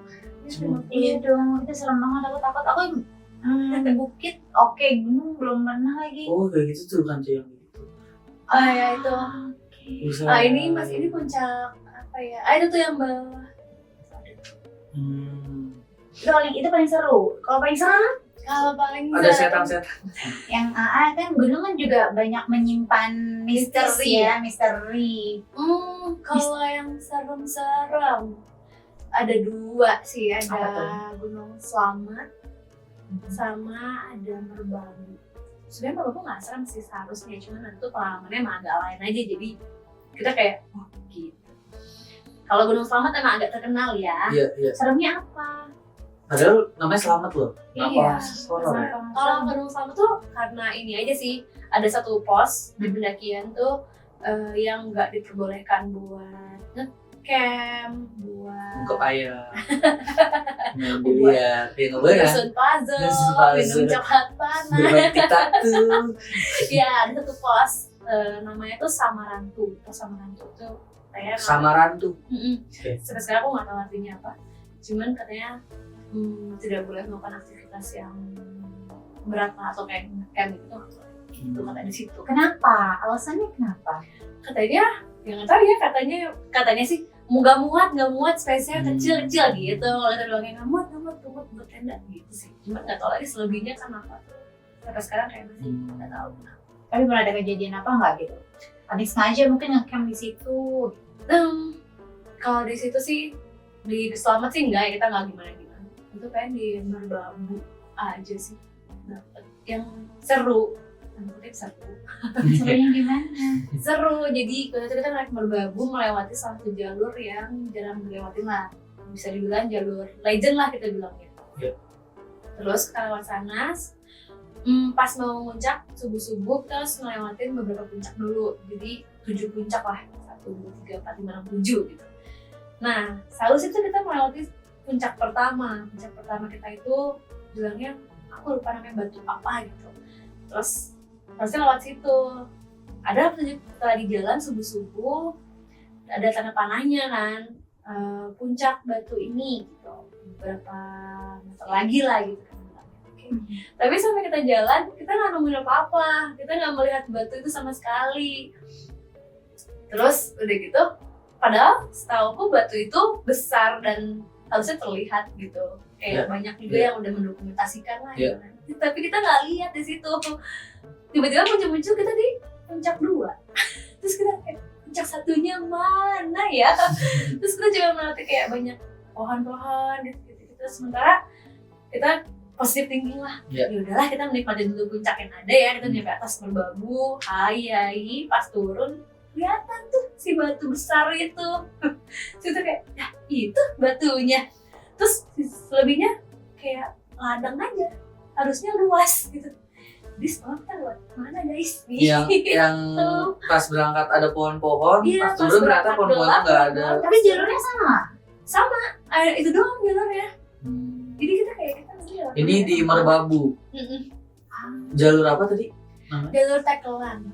Iya dong, itu serem banget. Aku takut. Aku bukit, oke, gunung belum pernah lagi. oh kayak gitu tuh kan yang gitu. Ya itu. Bisa. Ini mas ini puncak apa ya? Itu tuh yang bawah. Rolling itu paling seru. Kalau paling serem, Kalau paling Ada serem- setan-setan. yang AA kan gunung kan juga banyak menyimpan mistis Misteri. ya, misteri. Kalau yang serem-serem ada 2 sih, Apa ada Gunung Slamet sama ada Merbabu. Sebenarnya Merbabu nggak serem sih seharusnya, cuman itu pengalamannya emang agak lain aja, jadi kita kayak oh gitu. Kalau Gunung Slamet emang agak terkenal ya. Iya iya. Seremnya apa? Padahal namanya selamat loh. Iya. Horor ya? Kalau Gunung Slamet tuh karena ini aja sih, ada satu pos di pendakian tuh yang nggak diperbolehkan buat ngecamp, buat Ke ayam. Nah, dilihat. Ya nggak boleh kan? nyusun puzzle, Nyusun puzzle. minum coklat panas. Berbagi tato. Iya, ada satu pos namanya tuh Samarantu. Pos Samarantu tuh kayak Samaran tuh. Oke. sampai sekarang aku nggak tahu artinya apa. Cuman katanya tidak boleh melakukan aktivitas yang berat lah, atau kayak camp gitu nggak boleh. Itu katanya di situ. Kenapa? Alasannya kenapa? Katanya ya nggak tahu ya, katanya sih nggak muat space-nya kecil gitu. Kalau kita bilangnya nggak muat buat tenda gitu sih. Cuma nggak tahu lagi selebihnya kenapa. Sampai sekarang kayak masih nggak tahu kenapa. Tapi pernah ada kejadian apa nggak gitu? Adik sengaja mungkin ngecamp di situ. Kalau di situ sih di Selamat sih enggak ya, kita nggak gimana. Itu kayak di Merbabu aja sih dapet yang seru. Seru. Serunya gimana? Seru, jadi waktu itu kita naik Merbabu melewati salah satu jalur yang jarang dilewatin lah. Bisa dibilang jalur legend lah kita bilangnya. Iya. Terus kita lewat sana, pas mau muncak subuh-subuh kita harus ngelewatin beberapa puncak dulu. Jadi 7 puncak lah, 1, 2, 3, 4, 5, 6, 7 gitu. Nah, selalu itu kita melewati puncak pertama kita itu bilangnya aku lupa namanya batu apa gitu. Terus harusnya lewat situ. Ada petunjuk setelah di jalan subuh ada tanda panahnya kan, puncak batu ini gitu, beberapa meter lagi lah gitu kan. Oke. Tapi sampai kita jalan kita nggak nemuin apa-apa, kita nggak melihat batu itu sama sekali. Terus udah gitu, padahal setauku batu itu besar dan harusnya terlihat gitu, kayak banyak juga yang udah mendokumentasikan lah gitu kan. Tapi kita nggak lihat di situ. Tiba-tiba muncul kita di puncak 2. Terus kita kayak puncak satunya mana ya? Terus kita juga melihat kayak banyak pohon-pohon gitu. Sementara kita positive thinking lah. Ya udahlah kita menikmati dulu puncak yang ada ya. Kita nyampe atas merbabu, hai pas turun kelihatan tuh si batu besar itu. Terus kita kayak, ya itu batunya. Terus selebihnya kayak ladang aja, harusnya luas gitu. Di sekolah kita lewat mana guys? Yang pas berangkat ada pohon-pohon, pas turun ternyata pohon-pohonnya nggak ada. Tapi jalurnya sama. Itu doang jalurnya. Jadi kita kayak kita jalan. Ini di Merbabu. Jalur apa tadi? Jalur tekelan.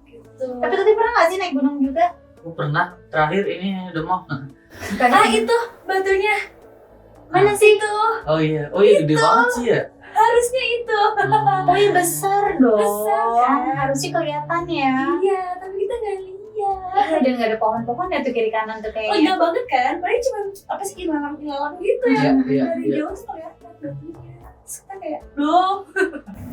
Gitu. Tapi tadi pernah nggak sih naik gunung juga? Pernah. Terakhir ini Demong. Itu batunya. Mana sih itu? Oh iya gede banget sih ya. Harusnya itu. Oh iya besar dong. Besar kan? Harusnya kelihatan ya. Iya, tapi kita nggak lihat. Iya, dan nggak ada pohon-pohon ya tuh kiri kanan tuh kayak. Enggak banget kan? Paling cuma apa sih ilalang gitu ya. Dari jauh tuh kelihatan batunya. Terus kita kayak, loh.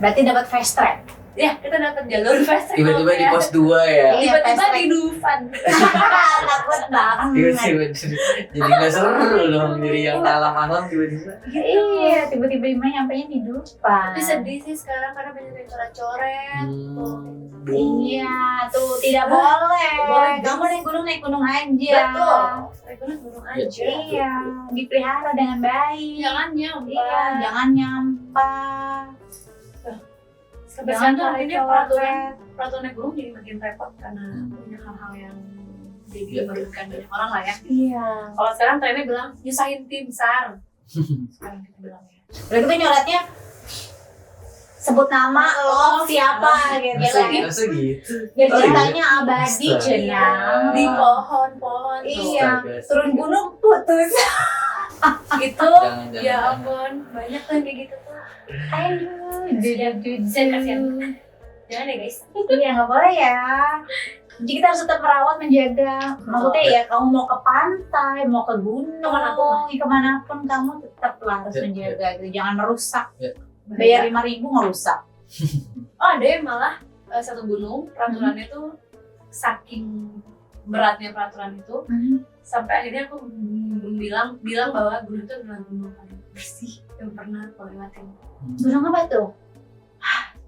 Berarti dapat fast track. Ya, kita dapat jalur fast track. Tiba-tiba di pos 2 ya. Tiba-tiba di Dufan. Takut banget. Tiba-tiba jadi nggak seru dong, jadi yang alam-alam tiba-tiba. Iya, tiba-tiba nyampenya di depan. Tapi sedih sih sekarang karena banyak yang coret-coret. Iya, tuh tidak boleh. Kamu naik gunung aja. Betul. Naik gunung aja. Iya, dipelihara dengan baik. Jangan nyampah. Iya, jangan nyampah. Sampai sekarang ini peraturan naik gunung jadi makin repot karena banyak hal-hal yang jadi merugikan banyak orang lah ya. Iya. Kalau sekarang trennya bilang nyusahin tim SAR. Sekarang kita bilang ya. Udah gitu nyoretnya sebut nama lo siapa gitu. Masa gitu? Biar ceritanya abadi Astaga. Di pohon-pohon. Iya. Turun gunung putus. Itu Jangan. ya ampun banyak tuh kayak gitu tuh. Aduh, kasihan. Jangan ya guys. Iya nggak boleh ya. Jadi kita harus tetap merawat, menjaga. Maksudnya ya kamu mau ke pantai, mau ke gunung, kemanapun kamu tetaplah harus menjaga. Gitu. Jangan merusak. Bayar 5.000 ngerusak. Oh ada yang malah satu gunung peraturannya tuh saking beratnya peraturan itu sampai akhirnya aku bilang bahwa gunung itu adalah gunung paling bersih yang pernah aku lewatin. Gunung apa tuh?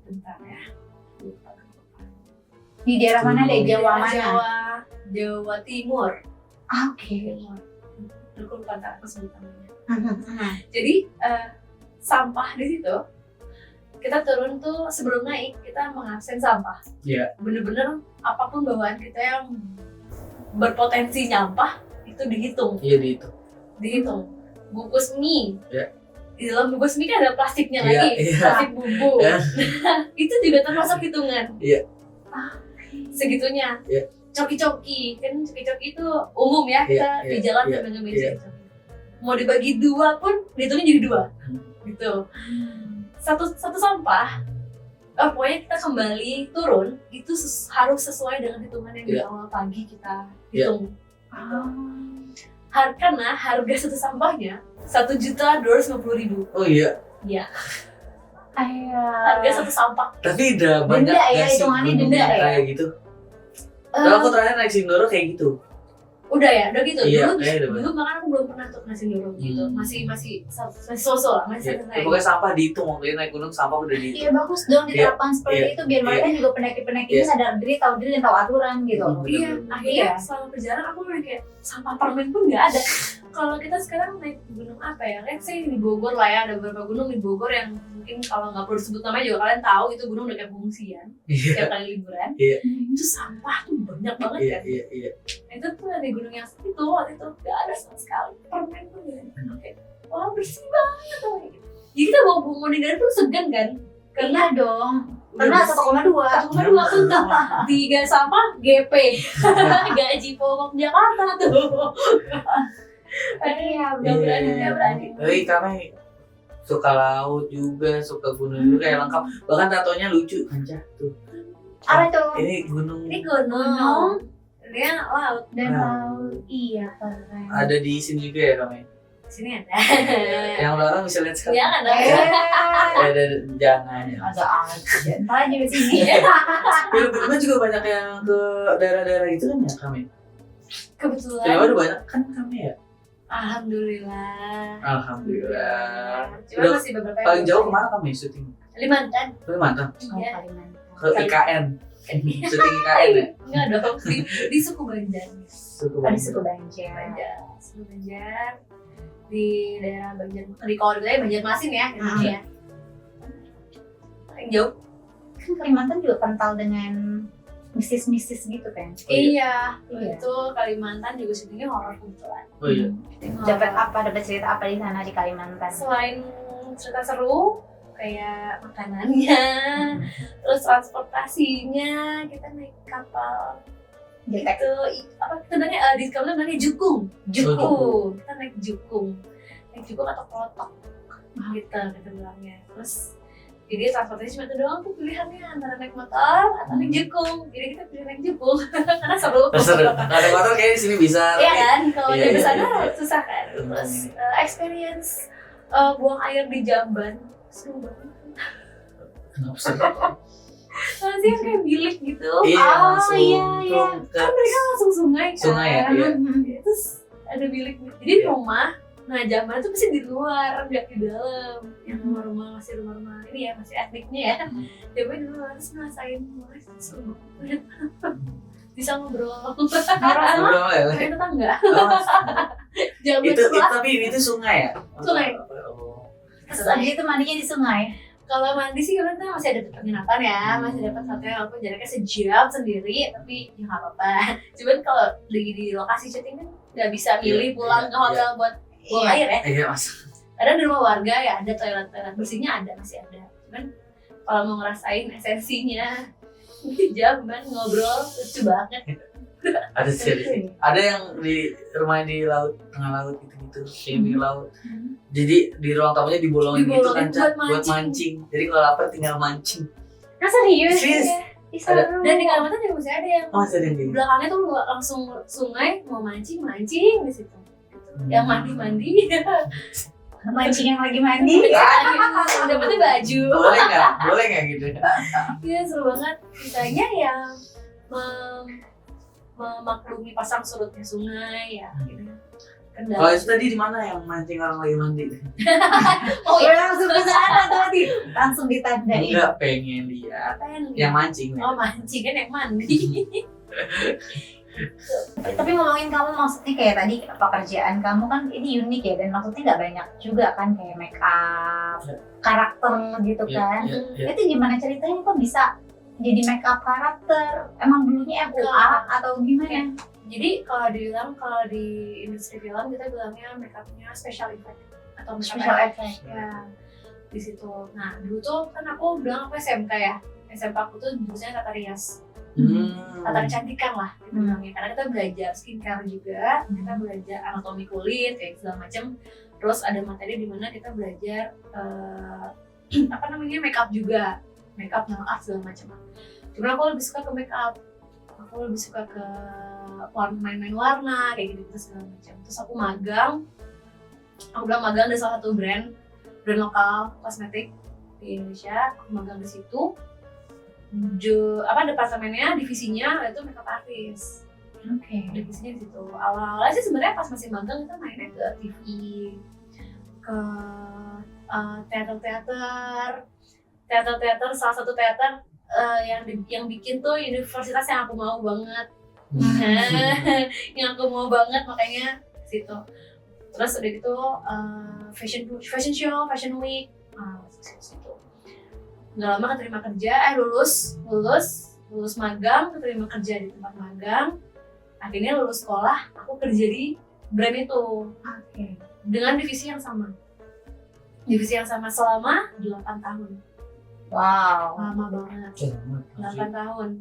Bentar ya. Di daerah mana deh? Jawa mana? Jawa Timur. Oke. Aku lupa ntar aku sebut namanya. Jadi sampah di situ kita turun tuh sebelum naik kita mengabsen sampah. Iya. Bener-bener apapun bawaan kita yang berpotensi nyampah itu dihitung. Iya Dihitung. Bungkus mie. Iya. Di dalam bungkus mie kan ada plastiknya Iya, lagi, iya. plastik bumbu. Iya. Itu juga termasuk hitungan. Iya. Segitunya. Iya. Coki-coki, kan coki-coki itu umum ya kita di jalan sambil ngambil coki-coki. Mau dibagi 2 pun dihitungnya jadi 2. Gitu. Satu sampah pokoknya kita kembali turun itu harus sesuai dengan hitungan yang di awal pagi kita hitung. Karena harga satu sampahnya 1.250.000. Oh iya. Iya. Harga satu sampah. Tapi udah banyak denda ya, nggak sih hitungannya gunung denda yang ya? kayak gitu. Kalau aku terakhir naik Sindoro kayak gitu. Udah gitu. Iya, kayaknya udah dulu makanya aku belum pernah tuh nasi dorong gitu. Masih sosok lah, masih santai. Pokoknya sampah dihitung, waktu itu naik gunung sampah udah dihitung. Iya bagus dong diterapkan seperti itu biar mereka juga pendaki-pendakinya sadar diri, tahu diri dan tahu aturan gitu. Iya, akhirnya selama perjalanan aku udah kayak sampah permen pun nggak ada. kalau kita sekarang naik gunung apa ya? Let's say di Bogor lah ya, ada beberapa gunung di Bogor yang mungkin kalau nggak perlu disebut namanya juga kalian tahu itu gunung udah kayak pengungsian Iya. tiap kali liburan. Iya. Itu sampah tuh banyak banget Iya, kan. iya, iya. Itu tuh ada gunung yang seperti itu waktu itu nggak ada sama sekali permen tuh ya. Oke, wah bersih banget tuh. Jadi kita bawa mandi dari tuh segan kan? Karena Iya dong. udah Karena bersih. 1,2. 1,2 tuh tiga sampah GP gaji pokok Jakarta tuh. Iya, Nggak berani, nggak berani. Tapi kami suka laut juga, suka gunung juga kayak lengkap. Bahkan tatonya lucu kan tuh. Apa tuh? Ini gunung Ini gunung, dia laut. Dan Nah. laut. Iya, keren. ada di sini juga ya kami. Sini ada. Yang belakang bisa lihat sekali. Iya kan? Ada jangan. Agak aja. Ntar aja di sini. Film-filmnya juga banyak yang ke daerah-daerah itu kan ya kami. Kebetulan. Film ada banyak kan kami ya. Alhamdulillah. Alhamdulillah. Cuma Udah masih beberapa yang paling jauh belum. kemana kami syuting? Kalimantan. Kalimantan. Oh, Iya. Kalimantan. Ke IKN. Syuting IKN ya. Enggak dong, di suku Banjar. Suku Ada Banjar. suku Banjar. Banjar, suku Banjar di daerah Banjar, di kalau di Banjarmasin ya, Indonesia. Paling jauh. Kan Kalimantan juga kental dengan mistis-mistis gitu kan. Iya, Iya. itu Kalimantan juga syutingnya horor kebetulan. Oh iya. Dapat apa? Dapat cerita apa di sana di Kalimantan? Selain cerita seru, kayak makanannya, terus transportasinya, kita naik kapal. Jelek. Itu apa kita namanya di kapal namanya jukung. Jukung. Kita naik jukung. Naik jukung atau klotok. Gitu kita bilangnya. Terus jadi transportasi cuma itu doang tuh pilihannya antara naik motor atau naik jukung. Jadi kita pilih naik jukung karena seru. Seru. Ada motor kayak di sini bisa. Iya kan, kalau Iya, di iya, sana iya. susah kan. Terus experience buang air di jamban seru banget. Kenapa sih? Masih kayak bilik gitu. Iya, Oh, langsung iya, iya. ke Kan mereka langsung sungai kan. sungai ya. Iya. Terus ada bilik. Jadi di rumah, nah jamban itu pasti di luar, nggak di dalam. Yang rumah-rumah masih rumah-rumah ini ya masih etniknya ya. Jamban di luar terus ngerasain wah seru banget. Bisa ngobrol. Ngobrol ya. Kayak tetangga. Oh, Jamban itu sebelah. tapi itu sungai ya? Sungai. Oh. Terus Jadi itu mandinya di sungai. kalau mandi sih kan kita masih ada penginapan ya, masih dapat hotel walaupun jaraknya sejam sendiri, tapi ya nggak apa-apa. Cuman kalau di lokasi syuting kan nggak bisa milih pulang ke hotel buat buang air ya. Iya mas. Kadang di rumah warga ya ada toilet bersihnya ada masih ada. Cuman kalau mau ngerasain esensinya di jamban ngobrol lucu banget. Ada sih ada sih. Ada yang di rumah di laut tengah laut gitu-gitu, di laut. Jadi di ruang tamunya dibolongin gitu kan Dibolongin Cat, buat buat mancing. Jadi kalau lapar tinggal mancing. Nah, serius? Serius? Ih, seru. Dan di Kalimantan juga masih ada yang Oh masih ada yang gini. belakangnya tuh langsung sungai mau mancing di situ. Yang mandi Mancing yang lagi mandi. dapetnya baju. Boleh nggak? Boleh nggak gitu? Iya seru banget. Kitanya yang memaklumi pasang surutnya sungai ya. Gitu. Kalau Kendala. itu tadi di mana yang mancing orang lagi mandi? Oh Udah ya langsung ke sana tadi. Langsung ditandain. Enggak pengen lihat apa yang mancing. Oh mancing kan yang mandi. Tapi ngomongin kamu maksudnya kayak tadi pekerjaan kamu kan ini unik ya dan maksudnya nggak banyak juga kan kayak make up, karakter gitu kan. Iya. Itu gimana ceritanya kok bisa jadi make up karakter? Emang dulunya MUA atau gimana? Jadi kalau di industri film kita bilangnya makeupnya special effect atau makeup Special effect. effect. Ya di situ. Nah dulu tuh kan aku bilang aku SMK ya. SMK aku tuh jurusannya tata rias. Tata kecantikan lah bilangnya. Karena kita belajar skincare juga, kita belajar anatomi kulit kayak segala macam. Terus ada materi di mana kita belajar apa namanya makeup juga, makeup nail art segala macam. Cuman aku lebih suka ke makeup. Aku lebih suka ke main-main warna kayak gitu segala macam. Terus aku magang. Aku bilang magang di salah satu brand lokal kosmetik di Indonesia. Aku magang di situ. Departemennya, divisinya itu makeup artist. Oke. Divisinya di situ. Awal-awalnya sih sebenarnya pas masih magang kita mainnya ke TV, ke teater. Salah satu teater yang bikin tuh universitas yang aku mau banget. Yang aku mau banget makanya situ. Terus udah gitu fashion show, fashion week, gitu. Nggak lama keterima kerja, lulus magang, keterima kerja di tempat magang. Akhirnya lulus sekolah, aku kerja di brand itu. Oke. Dengan divisi yang sama selama 8 tahun. Wow. Lama banget, Lama. 8 tahun.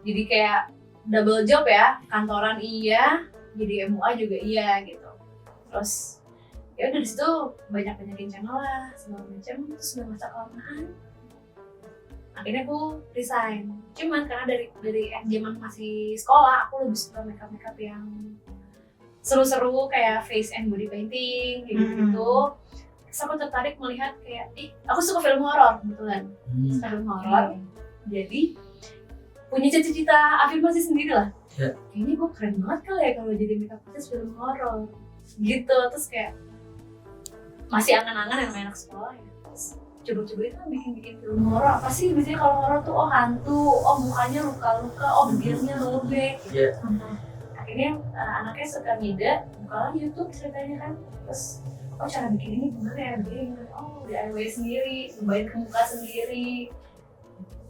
Jadi kayak double job ya, kantoran iya, jadi MUA juga iya gitu. Terus ya udah di situ banyakin channel lah segala macam. Terus udah masa kelamaan, akhirnya aku resign. Cuman karena dari zaman masih sekolah, aku lebih suka makeup yang seru-seru kayak face and body painting kayak gitu. Terus aku tertarik melihat kayak, aku suka film horor kebetulan. Film horor. Jadi punya cita-cita afirmasi sendiri lah. Ya. Kayaknya gue keren banget kali ya kalau jadi makeup artist film horor. Gitu. Terus kayak masih angan-angan yang anak sekolah ya. Terus coba-coba itu bikin film horor. Apa sih biasanya kalau horor tuh hantu, mukanya luka-luka, bibirnya robek. Iya. Akhirnya anaknya suka ngide, bukalah YouTube ceritanya kan. Terus cara bikin ini gimana ya, DIY sendiri, cobain ke muka sendiri,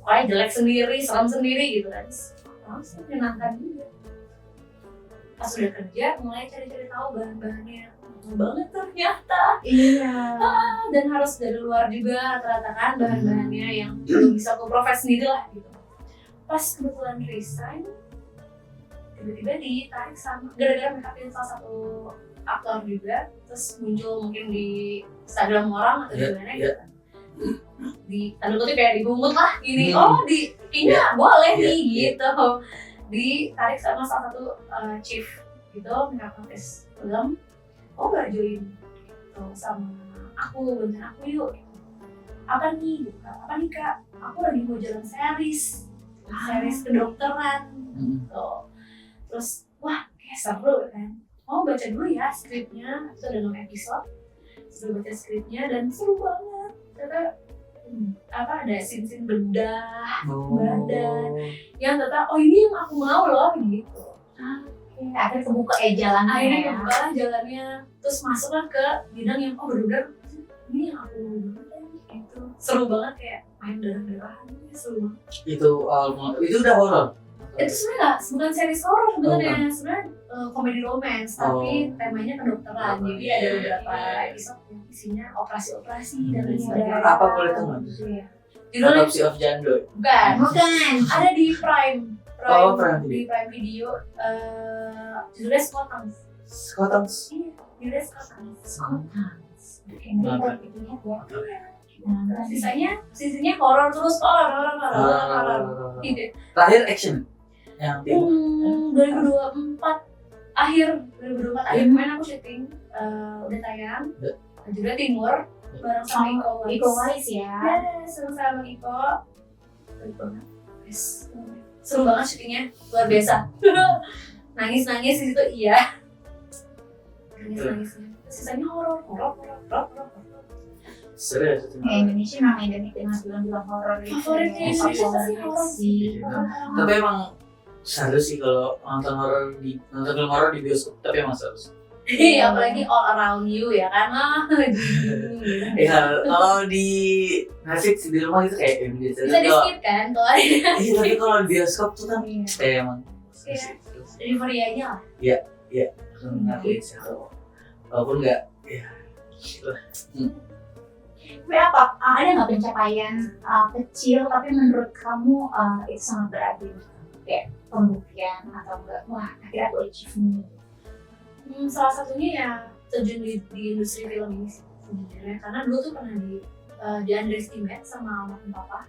pokoknya jelek sendiri, seram sendiri gitu kan. Langsung menyenangkan juga. Pas udah kerja, mulai cari-cari tahu bahan-bahannya. Betul banget ternyata. Iya. Dan harus dari luar juga rata-rata kan bahan-bahannya yang belum bisa aku profes sendiri lah gitu. Pas kebetulan resign, tiba-tiba ditarik sama gara-gara makeupin salah satu aktor juga, terus muncul mungkin di Instagram orang atau gimana gitu kan. Tanda kutip kayak dibungut lah gini, kayaknya boleh nih gitu. Ditarik sama salah satu chief gitu, makeup artist film, gak join gitu sama aku, bantuin aku yuk gitu. Apa nih kak, aku lagi mau jalan series kedokteran gitu. Terus wah kayak seru kan, mau baca dulu ya skripnya, itu ada 6 episode. Sudah baca skripnya dan seru banget. Ternyata ada scene bedah, badan yang ternyata ini yang aku mau loh gitu. Akhirnya kebuka jalannya. Akhirnya kebuka lah jalannya, terus masuklah ke bidang yang bener-bener ini yang aku mau banget gitu. Seru banget kayak main darah-darahan, seru banget. Itu udah horor. Itu sebenarnya bukan series horor sebenarnya, sebenarnya komedi romance, tapi temanya kedokteran. Jadi ada beberapa episode yang isinya operasi-operasi dan lain sebagainya. Apa boleh tahu nggak? Judulnya Autopsy of Jando. bukan, ada di Prime. Prime Di Prime Video. Judulnya Skotans. Iya, judulnya Skotans. Sisinya horor terus, horor. Terakhir action. Yang 2024 akhir kemarin aku syuting, udah tayang. Judulnya Timur bareng sama Iko Uwais ya. Seru sama Iko. Seru banget syutingnya, luar biasa. Nangis di situ iya. Nangisnya. Sisanya horor. serius itu. Indonesia memang identik dengan film-film horor gitu. Favoritnya Indonesia pasti horor sih. Tapi emang seru sih kalau nonton film horor di bioskop, tapi emang seru sih. Iya, apalagi All Around You ya kan. Ya kalau di Netflix di rumah itu kayak biasa. Bisa di skip kan kalau ada. Iya, tapi kalau di bioskop tuh kan emang Euforianya lah. Iya. Netflix atau walaupun enggak ya. Tapi ada nggak pencapaian kecil tapi menurut kamu itu sangat berarti, kayak pembuktian atau enggak, wah akhirnya aku achieve nih? Salah satunya ya terjun di industri film ini sih sebenarnya, karena dulu tuh pernah di underestimate sama almarhum papa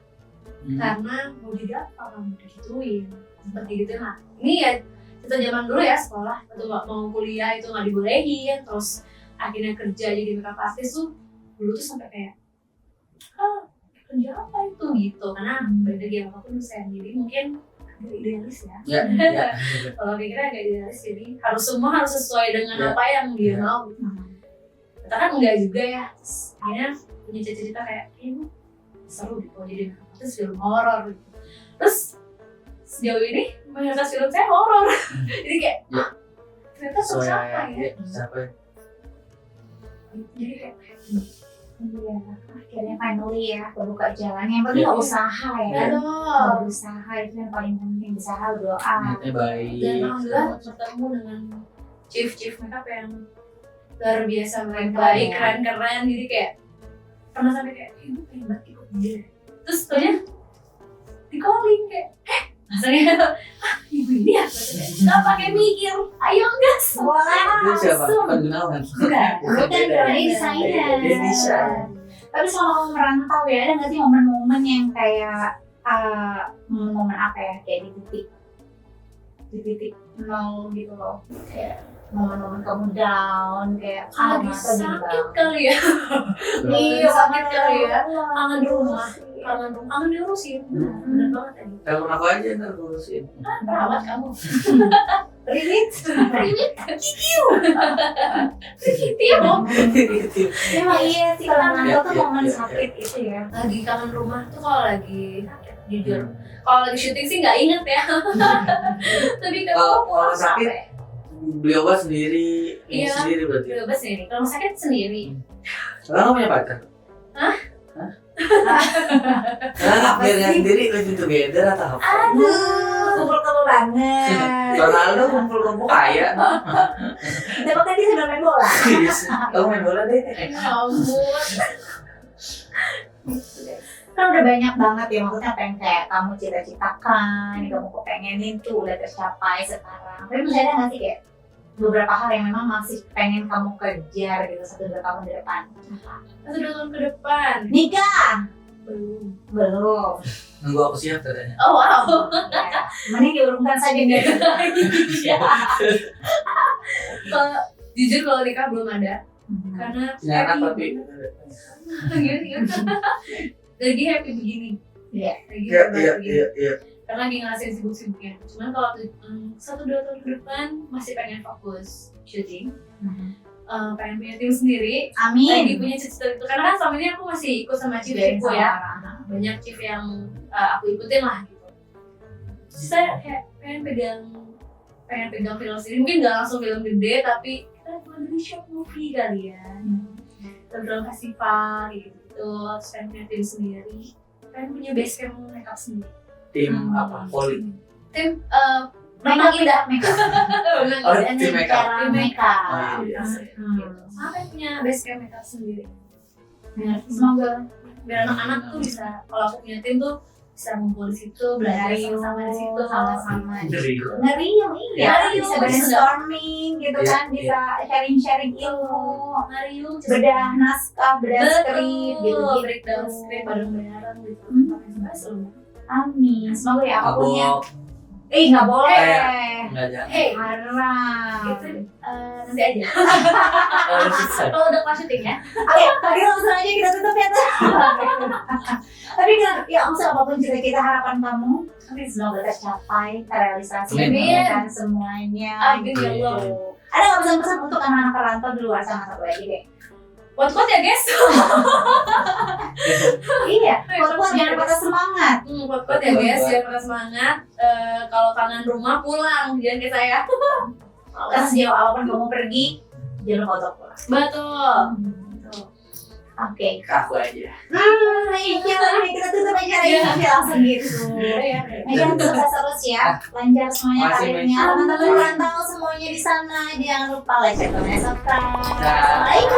karena mau jadi apa kamu digituin seperti gitu. Nah ini ya kita zaman dulu ya sekolah atau nggak mau kuliah itu nggak dibolehin, terus akhirnya kerja jadi makeup artist tuh dulu tuh sampai kayak kerja apa itu gitu, karena beda lagi apapun dosen, jadi mungkin agak idealis ya. Kalau pikirnya agak idealis, jadi semua harus sesuai dengan apa yang dia mau. Kita kan enggak juga ya. Akhirnya punya cita-cita kayak ini seru deh kalau jadi artis film horor gitu. Terus sejauh ini mayoritas film saya horor. Jadi kayak ternyata susah ya. Jadi kayak Iya, akhirnya finally ya kebuka jalan. Yang penting usaha ya kan. betul. Berusaha itu yang paling penting. Usaha, doa. Niatnya baik. Dan alhamdulillah bertemu dengan chief makeup yang luar biasa baik, keren-keren. Jadi kayak pernah sampai kayak ibu pengen banget ikut dia. Terus soalnya di calling kayak rasanya ibu ini ya nggak pakai mikir, ayo gas. Itu siapa? Langsung. Kan Gunawan. Bukan Beda. dari desainer. Dia desain. Tapi selama kamu merantau ya, ada nggak sih momen-momen yang kayak momen apa ya, kayak di titik nol gitu loh, kayak momen-momen kamu down, kayak Lagi masa gini sakit banget. kali ya, Iya, sakit kali ya, Allah. kangen rumah, kangen diurusin, bener banget tadi. Telepon aku aja ntar ngurusin. Perawat kamu, Rinit. rinit, kikiu, kikiu. Emang iya sih kalau merantau tuh Iya, momen iya, sakit itu ya. Lagi kangen rumah tuh kalau lagi sakit, jujur. Kalau lagi syuting sih nggak inget ya, tapi Kalau kalau sakit, capek. beli obat sendiri, ini Iya. sendiri berarti. Bebas sendiri, kalau sakit sendiri. Sekarang punya pacar? Hah? Nah, biar nggak sendiri living together atau apa? Aduh, kumpul-kumpul banget. Ronaldo kumpul-kumpul kaya. Tapi kan dia sudah main bola. Kamu main bola deh. Ya ampun. Kan udah banyak banget ya, maksudnya apa yang kayak kamu cita-citakan, yang kamu kepengenin tuh udah tercapai sekarang. Tapi masih ada nggak sih kayak beberapa hal yang memang masih pengen kamu kejar gitu 1-2 tahun ke depan? 1-2 tahun ke depan. Nikah? Belum. Belum. Nunggu aku siap katanya. Oh wow. Ya, mending diurungkan saja nih. Kalau jujur kalau nikah belum ada, karena Punya anak tapi. gini. Lagi happy begini. Iya. Lagi Iya, happy iya, begini. iya, iya. Karena lagi ngerasain sibuk-sibuknya. Cuman kalau 1-2 tahun ke depan masih pengen fokus syuting. Pengen punya tim sendiri. Lagi Amin. punya cita-cita itu. Karena kan selama ini aku masih ikut sama chief-chiefku ya. Banyak chief yang aku ikutin lah gitu. Saya kayak pengen pegang film sendiri. Mungkin nggak langsung film gede, tapi kita buat dari short movie kali ya. Film festival gitu. Terus pengen punya tim sendiri. Pengen punya base camp makeup sendiri. Tim apa? Poli. Tim Makeup Indah. makeup. Oh, tim makeup. Cara makeup. Oh, iya. Sampai punya base camp makeup sendiri. Semoga Biar anak-anak tuh bisa, kalau aku punya tim tuh bisa ngumpul di situ, belajar sama-sama di situ, sama-sama. Ngeriung. ngeriung, iya, Ngeriung, bisa brainstorming gitu Iya, kan, bisa sharing-sharing ilmu, Ngariung, bedah naskah, bedah skrip gitu gitu. breakdown script bareng-bareng gitu. Seru. Amin, semoga ya Aku apapun yang nggak boleh, nggak jangan. Hey, haram. itu nanti aja. Susah. Kalau udah kelas syuting ya. Oke, tadi langsung aja kita tutup ya tuh. Tapi kan, ya maksud apapun cita-cita harapan kamu, tapi semoga tercapai, terrealisasi, Amin. kan semuanya. Amin ya gitu. Allah. Ada nggak pesan-pesan untuk anak-anak perantau di luar sana, satu lagi deh? Kuat-kuat ya guys. Iya, kuat-kuat jangan patah semangat. Kuat-kuat ya guys, jangan patah semangat. Kalau kangen rumah pulang, jangan kayak saya. Karena sejauh apapun kamu pergi, jangan lupa untuk pulang. Betul. Oke. Aku aja. Kita tutup aja lagi langsung gitu. Megan sukses terus ya, lancar semuanya Makasih, karirnya. Megan. Teman-teman perantau semuanya di sana, jangan lupa like, share, komen, subscribe. Dah. Assalamualaikum.